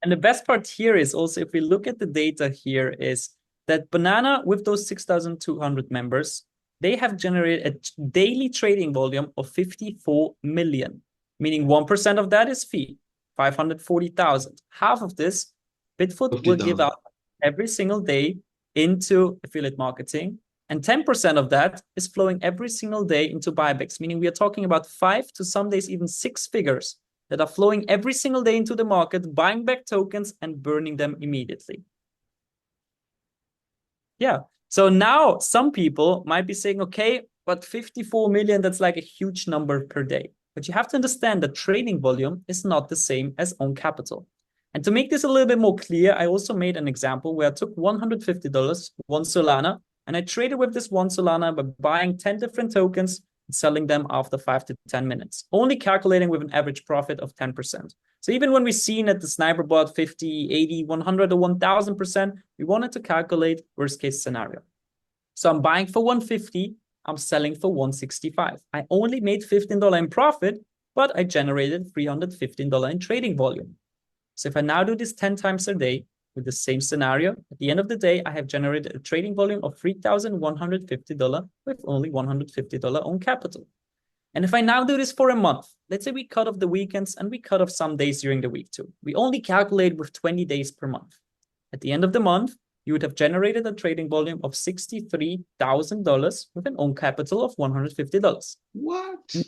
And the best part here is also, if we look at the data here, is that Banana, with those 6,200 members, they have generated a daily trading volume of 54 million, meaning 1% of that is fee, 540,000. Half of this, Bitfoot will give out every single day into affiliate marketing, and 10% of that is flowing every single day into buybacks, meaning we are talking about 5 to some days even 6 figures that are flowing every single day into the market, buying back tokens and burning them immediately. Yeah. So now some people might be saying, okay, but 54 million, that's like a huge number per day. But you have to understand that trading volume is not the same as own capital. And to make this a little bit more clear, I also made an example where I took $150, 1 Solana, and I traded with this 1 Solana by buying 10 different tokens, selling them after 5 to 10 minutes, only calculating with an average profit of 10%. So even when we've seen at the Sniperbot 50, 80, 100, or 1000%, we wanted to calculate worst case scenario. So I'm buying for 150, I'm selling for 165. I only made $15 in profit, but I generated $315 in trading volume. So if I now do this 10 times a day with the same scenario, at the end of the day, I have generated a trading volume of $3,150 with only $150 on capital. And if I now do this for a month, let's say we cut off the weekends and we cut off some days during the week too. We only calculate with 20 days per month. At the end of the month, you would have generated a trading volume of $63,000 with an own capital of $150. What? Now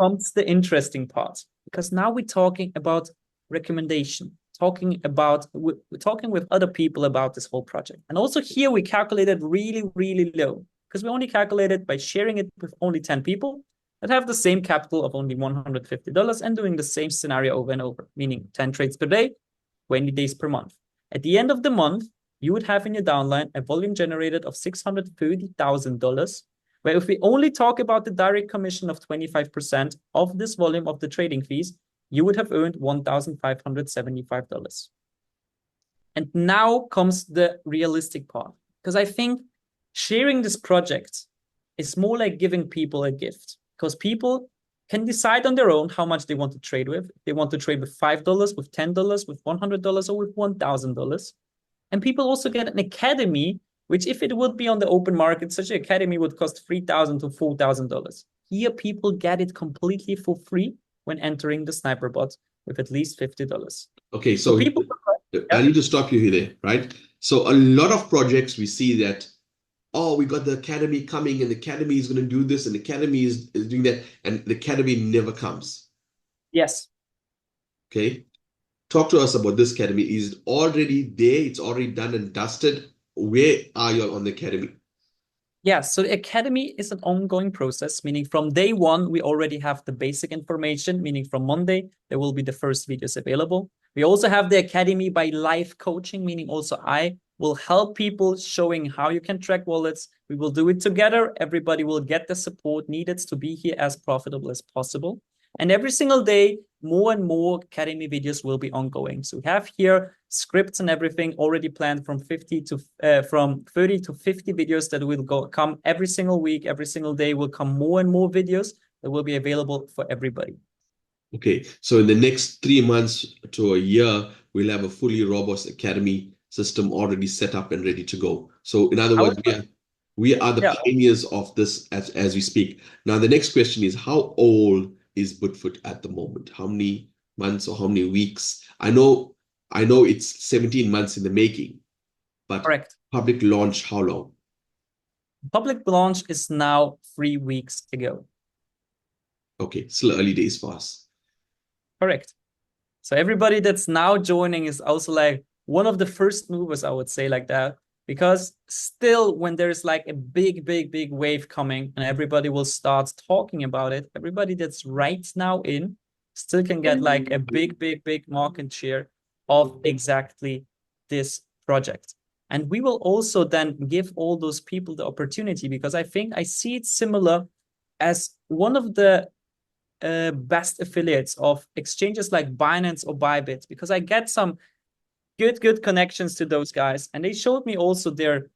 comes the interesting part, because now we're talking about recommendation, talking with other people about this whole project. And also here we calculated really, really low, because we only calculated by sharing it with only 10 people that have the same capital of only $150 and doing the same scenario over and over, meaning 10 trades per day, 20 days per month. At the end of the month, you would have in your downline a volume generated of $630,000, where if we only talk about the direct commission of 25% of this volume of the trading fees, you would have earned $1,575. And now comes the realistic part, because I think sharing this project is more like giving people a gift, because people can decide on their own how much they want to trade with. They want to trade with $5, with $10, with $100, or with $1,000. And people also get an academy, which if it would be on the open market, such an academy would cost $3,000 to $4,000. Here, people get it completely for free when entering the Sniperbot with at least $50. Okay, so people, I need to stop you here, there, right? So a lot of projects we see that, oh, we got the academy coming and the academy is going to do this and the academy is doing that, and the academy never comes. Yes. Okay. Talk to us about this academy. Is it already there? It's already done and dusted. Where are you on the academy? Yeah, so the academy is an ongoing process, meaning from day one, we already have the basic information, meaning from Monday, there will be the first videos available. We also have the academy by live coaching, meaning also I will help people showing how you can track wallets. We will do it together. Everybody will get the support needed to be here as profitable as possible. And every single day, more and more academy videos will be ongoing. So we have here scripts and everything already planned from 30 to 50 videos that will come every single week. Every single day will come more and more videos that will be available for everybody. Okay, so in the next 3 months to a year, we'll have a fully robust academy system already set up and ready to go. So in other words, we are the pioneers of this as we speak. Now, the next question is, how old is Bitfoot at the moment? How many months or how many weeks? I know it's 17 months in the making, but correct. Public launch, how long? Public launch is now 3 weeks ago. Okay, still early days for us. Correct. So everybody that's now joining is also like one of the first movers, I would say, like that. Because still, when there's like a big wave coming and everybody will start talking about it, everybody that's right now in still can get like a big market share of exactly this project. And we will also then give all those people the opportunity, because I think I see it similar as one of the best affiliates of exchanges like Binance or Bybit, because I get some good connections to those guys, and they showed me also their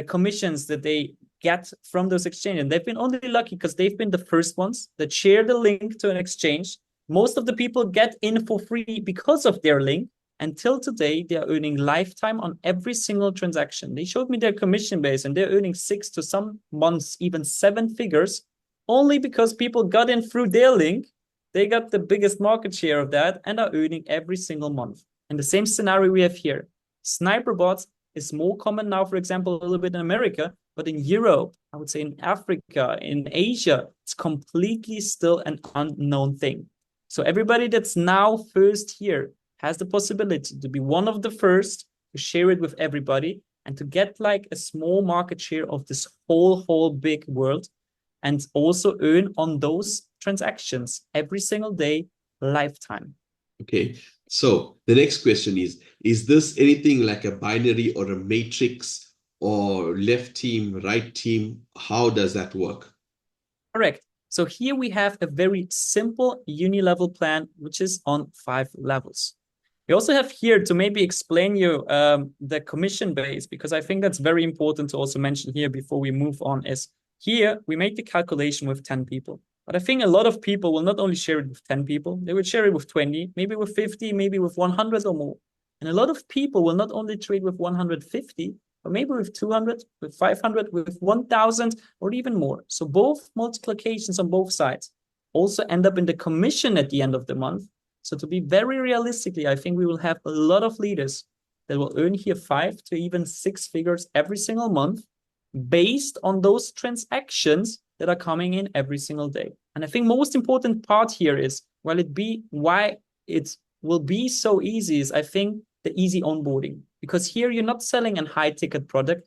commissions that they get from those exchanges. And they've been only lucky because they've been the first ones that share the link to an exchange. Most of the people get in for free because of their link. Until today, they are earning lifetime on every single transaction. They showed me their commission base, and they're earning 6 to some months, even 7 figures, only because people got in through their link. They got the biggest market share of that and are earning every single month. And the same scenario we have here. Sniperbots is more common now, for example, a little bit in America, but in Europe, I would say in Africa, in Asia, it's completely still an unknown thing. So everybody that's now first here has the possibility to be one of the first to share it with everybody and to get like a small market share of this whole big world, and also earn on those transactions every single day, lifetime. Okay, so the next question is this anything like a binary or a matrix or left team, right team? How does that work? Correct. So here we have a very simple uni-level plan, which is on 5 levels. We also have here to maybe explain you the commission base, because I think that's very important to also mention here before we move on, is here we make the calculation with 10 people. But I think a lot of people will not only share it with 10 people, they will share it with 20, maybe with 50, maybe with 100 or more. And a lot of people will not only trade with 150, but maybe with 200, with 500, with 1,000, or even more. So both multiplications on both sides also end up in the commission at the end of the month. So to be very realistically, I think we will have a lot of leaders that will earn here 5 to even 6 figures every single month based on those transactions that are coming in every single day. And I think most important part here is, why it will be so easy is, I think, the easy onboarding. Because here you're not selling a high ticket product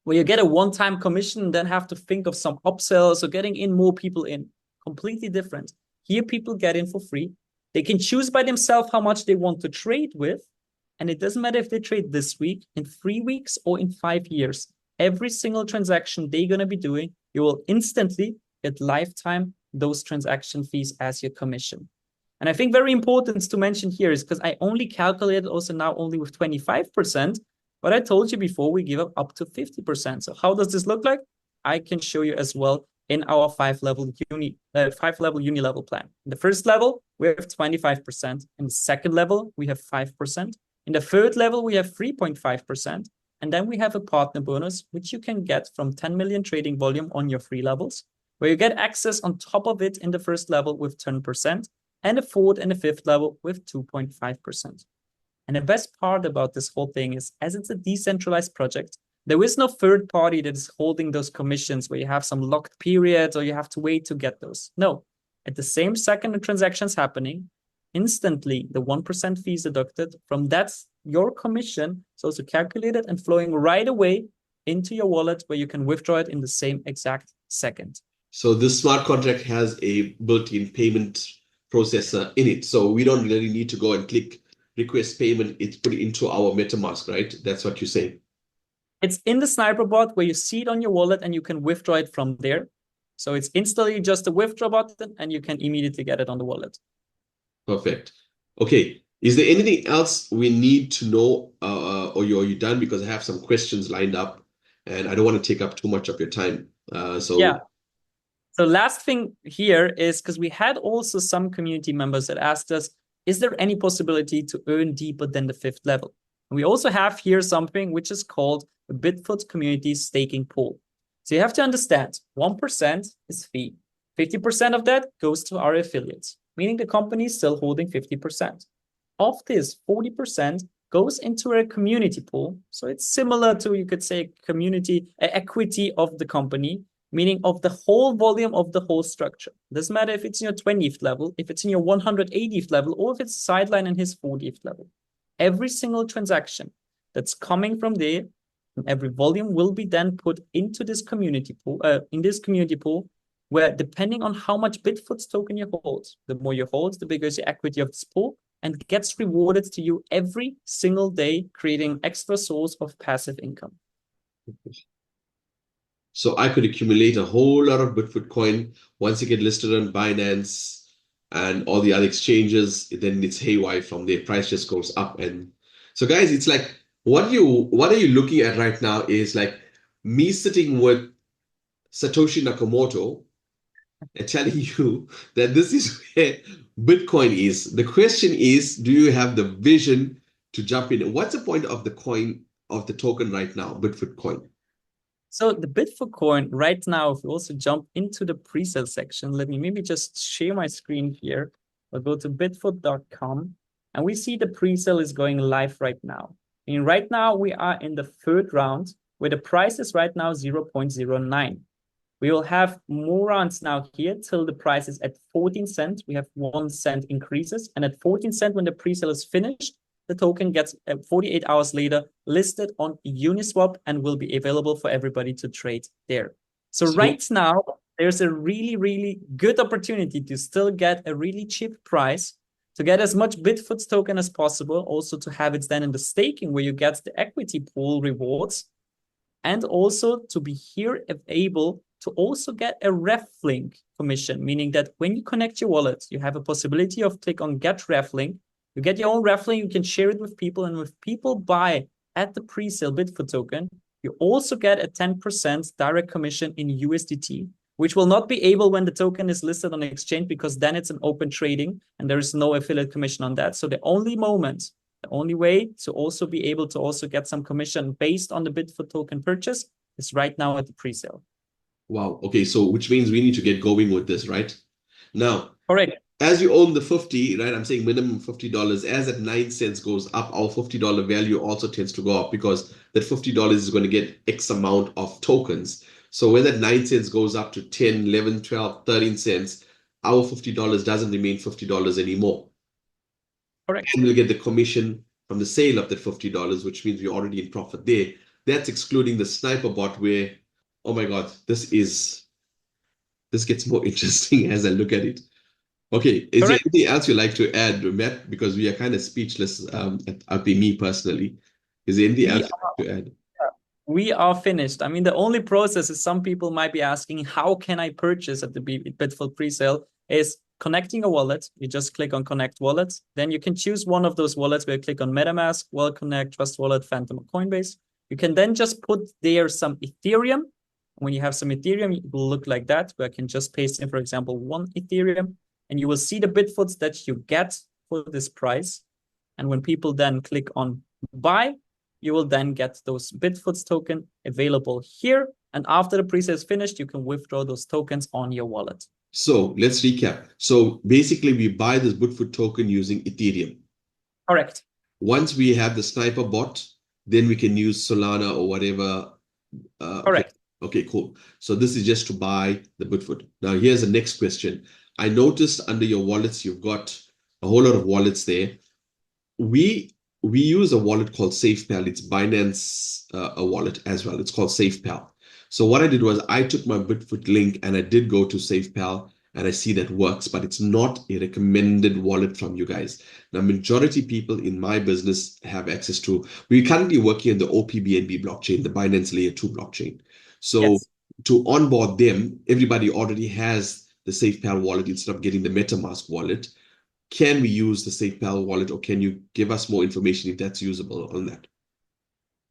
where you get a one-time commission and then have to think of some upsells or getting in more people in. Completely different. Here people get in for free. They can choose by themselves how much they want to trade with. And it doesn't matter if they trade this week, in 3 weeks, or in 5 years. Every single transaction they're going to be doing, you will instantly get lifetime those transaction fees as your commission. And I think very important to mention here is, because I only calculated also now only with 25%, but I told you before we give up to 50%. So how does this look like? I can show you as well in our 5-level uni level plan. In the first level, we have 25%. In the second level, we have 5%. In the third level, we have 3.5%. And then we have a partner bonus, which you can get from 10 million trading volume on your 3 levels, where you get access on top of it in the first level with 10%, and the fourth and the fifth level with 2.5%. And the best part about this whole thing is, as it's a decentralized project, there is no third party that is holding those commissions where you have some locked periods or you have to wait to get those. No, at the same second the transaction's happening, instantly the 1% fee is deducted from that. Your commission is also calculated and flowing right away into your wallet, where you can withdraw it in the same exact second. So this smart contract has a built-in payment processor in it. So we don't really need to go and click request payment. It's put into our MetaMask, right? That's what you're saying. It's in the Sniperbot where you see it on your wallet and you can withdraw it from there. So it's instantly just a withdraw button and you can immediately get it on the wallet. Perfect. Okay. Is there anything else we need to know, or are you done? Because I have some questions lined up and I don't want to take up too much of your time. Yeah. So last thing here is, because we had also some community members that asked us, is there any possibility to earn deeper than the 5th level? And we also have here something which is called the Bitfoot Community Staking Pool. So you have to understand, 1% is fee. 50% of that goes to our affiliates, meaning the company is still holding 50%. Of this, 40% goes into a community pool. So it's similar to, you could say, community equity of the company, meaning of the whole volume of the whole structure. Doesn't matter if it's in your 20th level, if it's in your 180th level, or if it's Sideline in his 40th level. Every single transaction that's coming from there, and every volume will be then put into this community pool, where depending on how much Bitfoot's token you hold, the more you hold, the bigger is the equity of this pool, and gets rewarded to you every single day, creating extra source of passive income. So I could accumulate a whole lot of Bitfoot coin once you get listed on Binance and all the other exchanges. Then it's haywire from there. Price just goes up. And so, guys, it's like what are you looking at right now is like me sitting with Satoshi Nakamoto and telling you that this is where Bitcoin is. The question is, do you have the vision to jump in? What's the point of the coin, of the token right now, Bitfoot coin? So the Bitfoot coin right now, if we also jump into the pre-sale section, let me maybe just share my screen here. We'll go to bitfoot.com and we see the pre-sale is going live right now. And right now we are in the 3rd round where the price is right now 0.09. We will have more rounds now here till the price is at 14 cents. We have 1 cent increases. And at 14 cents, when the pre-sale is finished, the token gets 48 hours later listed on Uniswap and will be available for everybody to trade there. So right now, there's a really, really good opportunity to still get a really cheap price, to get as much Bitfoot token as possible, also to have it then in the staking where you get the equity pool rewards, and also to be here able to also get a ref link commission, meaning that when you connect your wallet, you have a possibility of click on get ref link. You get your own ref link, you can share it with people, and if people buy at the pre-sale Bitfoot token, you also get a 10% direct commission in USDT. which will not be able when the token is listed on the exchange, because then it's an open trading and there is no affiliate commission on that. So the only way to also be able to also get some commission based on the Bitfoot token purchase is right now at the pre-sale. Wow. Okay. So which means we need to get going with this, right? Now, Correct. as you own the 50, right? I'm saying minimum $50. As that 9 cents goes up, our $50 value also tends to go up because that $50 is going to get X amount of tokens. So when that 9 cents goes up to 10, 11, 12, 13 cents, our $50 doesn't remain $50 anymore. Correct. And we'll get the commission from the sale of that $50, which means we're already in profit there. That's excluding the Sniperbot where, oh my God, this gets more interesting as I look at it. Okay, is there anything else you'd like to add, Matt? Because we are kind of speechless, at me personally. Is there anything else you'd like to add? We are finished. I mean, the only process is, some people might be asking, how can I purchase at the Bitfoot pre-sale? Is connecting a wallet. You just click on connect wallets. Then you can choose one of those wallets where you click on MetaMask, WellConnect, Trust Wallet, Phantom, or Coinbase. You can then just put there some Ethereum. When you have some Ethereum, it will look like that, where I can just paste in, for example, 1 Ethereum, and you will see the Bitfoots that you get for this price. And when people then click on buy, you will then get those Bitfoots token available here. And after the pre-sale is finished, you can withdraw those tokens on your wallet. So let's recap. So basically, we buy this Bitfoot token using Ethereum. Correct. Once we have the Sniperbot, then we can use Solana or whatever. Correct. Okay, cool. So this is just to buy the Bitfoot. Now, here's the next question. I noticed under your wallets, you've got a whole lot of wallets there. We use a wallet called SafePal. It's Binance a wallet as well. It's called SafePal. So what I did was I took my Bitfoot link and I did go to SafePal and I see that works, but it's not a recommended wallet from you guys. Now, majority people in my business have access to, we're currently working on the OPBNB blockchain, the Binance Layer 2 blockchain. So yes, to onboard them, everybody already has the SafePal wallet instead of getting the MetaMask wallet. Can we use the SafePal wallet, or can you give us more information if that's usable on that?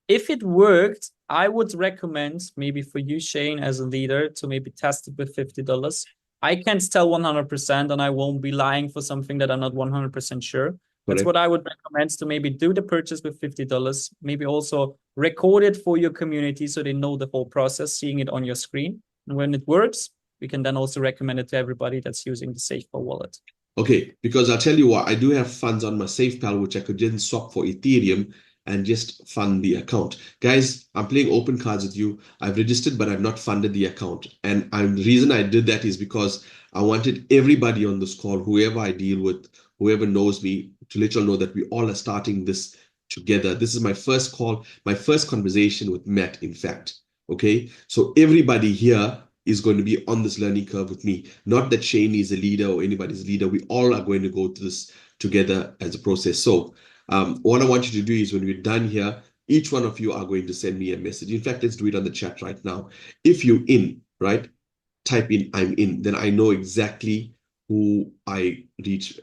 If it worked, I would recommend maybe for you, Shane, as a leader, to maybe test it with $50. I can't tell 100%, and I won't be lying for something that I'm not 100% sure. That's what I would recommend, to maybe do the purchase with $50. Maybe also record it for your community so they know the whole process, seeing it on your screen. And when it works, we can then also recommend it to everybody that's using the SafePal wallet. Okay, because I'll tell you what, I do have funds on my SafePal, which I could then swap for Ethereum and just fund the account. Guys, I'm playing open cards with you. I've registered, but I've not funded the account. And the reason I did that is because I wanted everybody on this call, whoever I deal with, whoever knows me, to let you all know that we all are starting this together. This is my first call, my first conversation with Matt, in fact. Okay, so everybody here is going to be on this learning curve with me. Not that Shane is a leader or anybody's leader. We all are going to go through this together as a process. So what I want you to do is, when we're done here, each one of you are going to send me a message. In fact, let's do it on the chat right now. If you're in, right, type in "I'm in," then I know exactly who I reach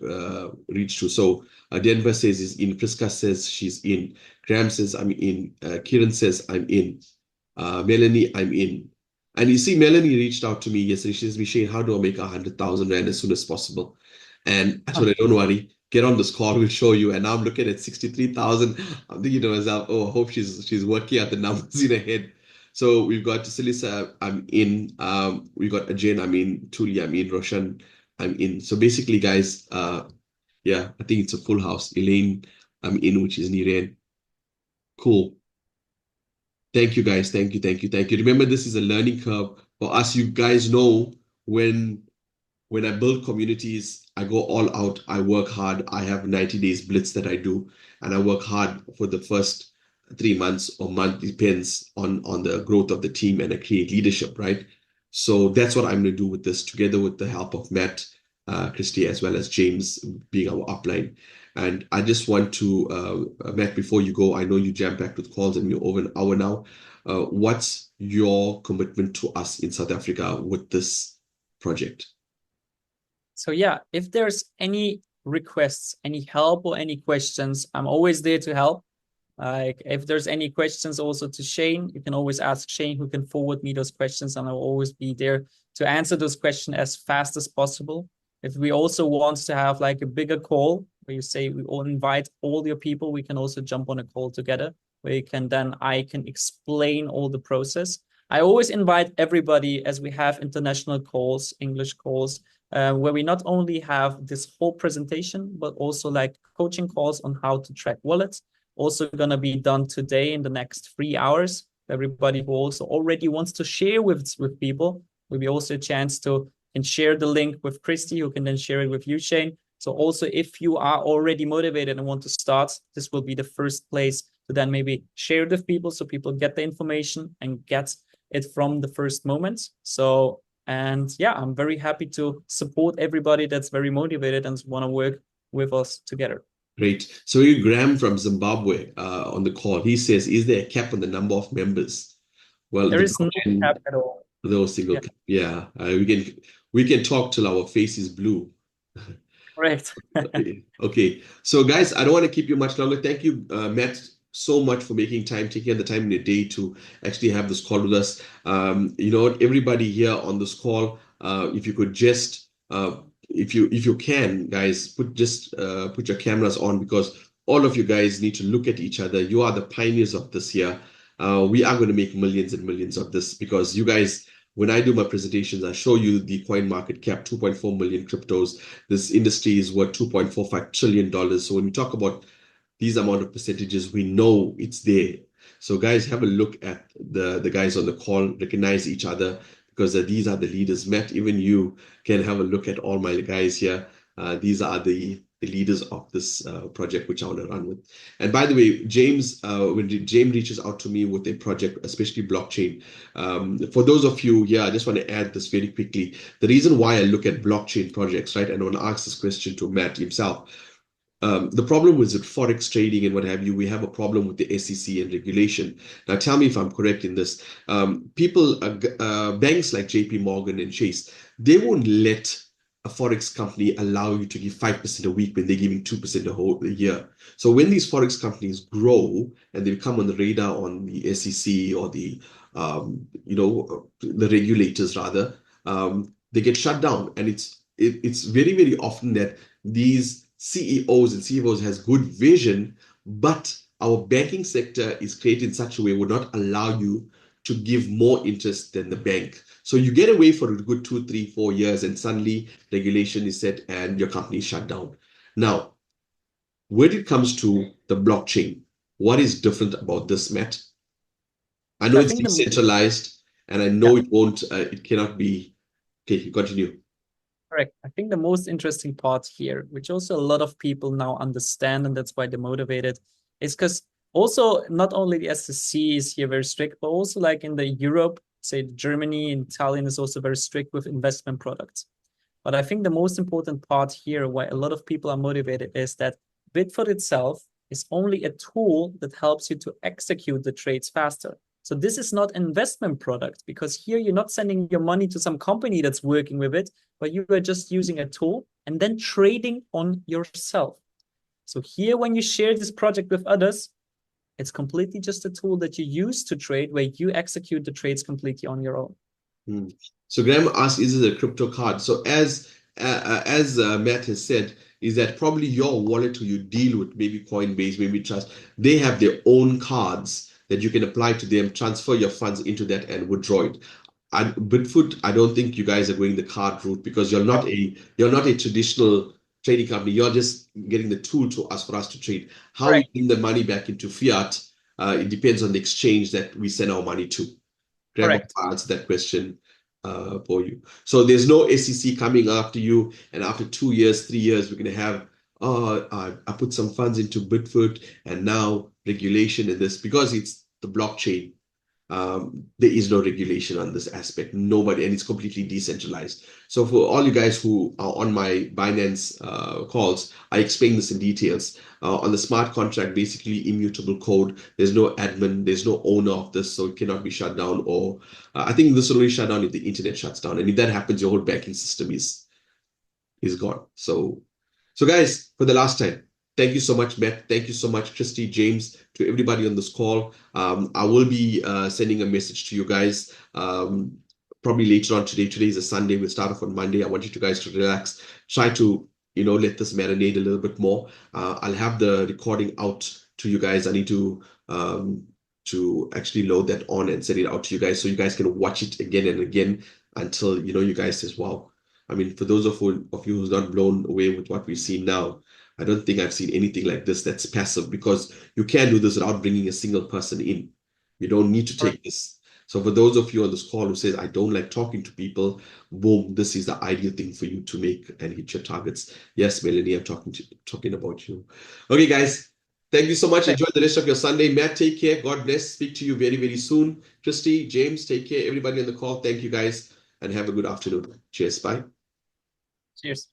to. So Denver says is in, Priska says she's in, Graham says I'm in, Kiran says I'm in, Melanie, I'm in. And you see, Melanie reached out to me yesterday. She says, Shane, how do I make 100,000 Rand as soon as possible? And I told her, don't worry, get on this call, we'll show you. And now I'm looking at 63,000. I'm thinking to myself, oh, I hope she's working out the numbers in her head. So we've got Celissa, I'm in. We've got Ajay, I'm in. Tuli, I'm in. Roshan, I'm in. So basically, guys, yeah, I think it's a full house. Elaine, I'm in, which is Niren. Cool. Thank you, guys. Thank you. Remember, this is a learning curve for us. You guys know when I build communities, I go all out. I work hard. I have 90 days blitz that I do, and I work hard for the first 3 months or month, depends on the growth of the team, and I create leadership, right? So that's what I'm going to do with this, together with the help of Matt, Christy, as well as James being our upline. And I just want to, Matt, before you go, I know you jam-packed with calls and we're over an hour now. What's your commitment to us in South Africa with this project? So yeah, if there's any requests, any help, or any questions, I'm always there to help. Like, if there's any questions also to Shane, you can always ask Shane, who can forward me those questions, and I'll always be there to answer those questions as fast as possible. If we also want to have like a bigger call where you say we all invite all your people, we can also jump on a call together where you can then I can explain all the process. I always invite everybody as we have international calls, English calls, where we not only have this whole presentation, but also like coaching calls on how to track wallets. Also going to be done today in the next 3 hours. Everybody who also already wants to share with people will be also a chance to and share the link with Christy, who can then share it with you, Shane. So also if you are already motivated and want to start, this will be the first place to then maybe share it with people so people get the information and get it from the first moment. So, and yeah, I'm very happy to support everybody that's very motivated and want to work with us together. Great. So Graham from Zimbabwe on the call, he says, is there a cap on the number of members? Well, there is no cap at all. No single cap. Yeah. We can talk till our face is blue. Correct. Okay. So guys, I don't want to keep you much longer. Thank you, Matt, so much for taking the time in the day to actually have this call with us. Everybody here on this call, if you could just if you can, guys, put your cameras on, because all of you guys need to look at each other. You are the pioneers of this here. We are going to make millions and millions of this, because you guys, when I do my presentations, I show you the coin market cap, 2.4 million cryptos. This industry is worth $2.45 trillion. So when we talk about these amount of percentages, we know it's there. So guys, have a look at the guys on the call, recognize each other, because these are the leaders. Matt, even you can have a look at all my guys here. These are the leaders of this project, which I want to run with. And by the way, James, when James reaches out to me with a project, especially blockchain, for those of you here, I just want to add this very quickly. The reason why I look at blockchain projects, right, and I want to ask this question to Matt himself. The problem with Forex trading and what have you, we have a problem with the SEC and regulation. Now, tell me if I'm correct in this. Banks like JP Morgan and Chase, they won't let a Forex company allow you to give 5% a week when they're giving 2% a year. So when these Forex companies grow and they come on the radar on the SEC or the regulators rather, they get shut down. And it's very, very often that these CEOs and CFOs has good vision, but our banking sector is created in such a way would not allow you to give more interest than the bank. So you get away for a good 2, 3, 4 years, and suddenly regulation is set and your company is shut down. Now, when it comes to the blockchain, what is different about this, Matt? I know it's decentralized, and I know it cannot be. Okay, continue. Correct. I think the most interesting part here, which also a lot of people now understand, and that's why they're motivated, is because also not only the SEC is here very strict, but also like in the Europe, say Germany and Italian is also very strict with investment products. But I think the most important part here, why a lot of people are motivated, is that Bitfoot itself is only a tool that helps you to execute the trades faster. So this is not an investment product, because here you're not sending your money to some company that's working with it, but you are just using a tool and then trading on yourself. So here, when you share this project with others, it's completely just a tool that you use to trade, where you execute the trades completely on your own. So Graham asked, is it a crypto card? So as Matt has said, is that probably your wallet who you deal with, maybe Coinbase, maybe Trust, they have their own cards that you can apply to them, transfer your funds into that and withdraw it. And Bitfoot, I don't think you guys are going the card route, because you're not a traditional trading company. You're just getting the tool for us to trade. How we bring the money back into fiat, it depends on the exchange that we send our money to. Graham will answer that question for you. So there's no SEC coming after you, and after 2 years, 3 years, we're going to have, I put some funds into Bitfoot and now regulation in this, because it's the blockchain. There is no regulation on this aspect. Nobody, and it's completely decentralized. So for all you guys who are on my Binance calls, I explain this in details. On the smart contract, basically immutable code. There's no admin, there's no owner of this, so it cannot be shut down. Or I think this will only shut down if the internet shuts down. And if that happens, your whole banking system is gone. So guys, for the last time, thank you so much, Matt. Thank you so much, Christy, James, to everybody on this call. I will be sending a message to you guys probably later on today. Today is a Sunday. We'll start off on Monday. I want you guys to relax. Try to, let this marinate a little bit more. I'll have the recording out to you guys. I need to actually load that on and send it out to you guys so you guys can watch it again and again until, you guys says, wow. I mean, for those of you who's not blown away with what we see now, I don't think I've seen anything like this that's passive, because you can do this without bringing a single person in. You don't need to take this. So for those of you on this call who says, I don't like talking to people, boom, this is the ideal thing for you to make and hit your targets. Yes, Melanie, I'm talking about you. Okay, guys, thank you so much. Enjoy the rest of your Sunday. Matt, take care. God bless. Speak to you very, very soon. Christy, James, take care. Everybody on the call, thank you guys, and have a good afternoon. Cheers. Bye. Cheers.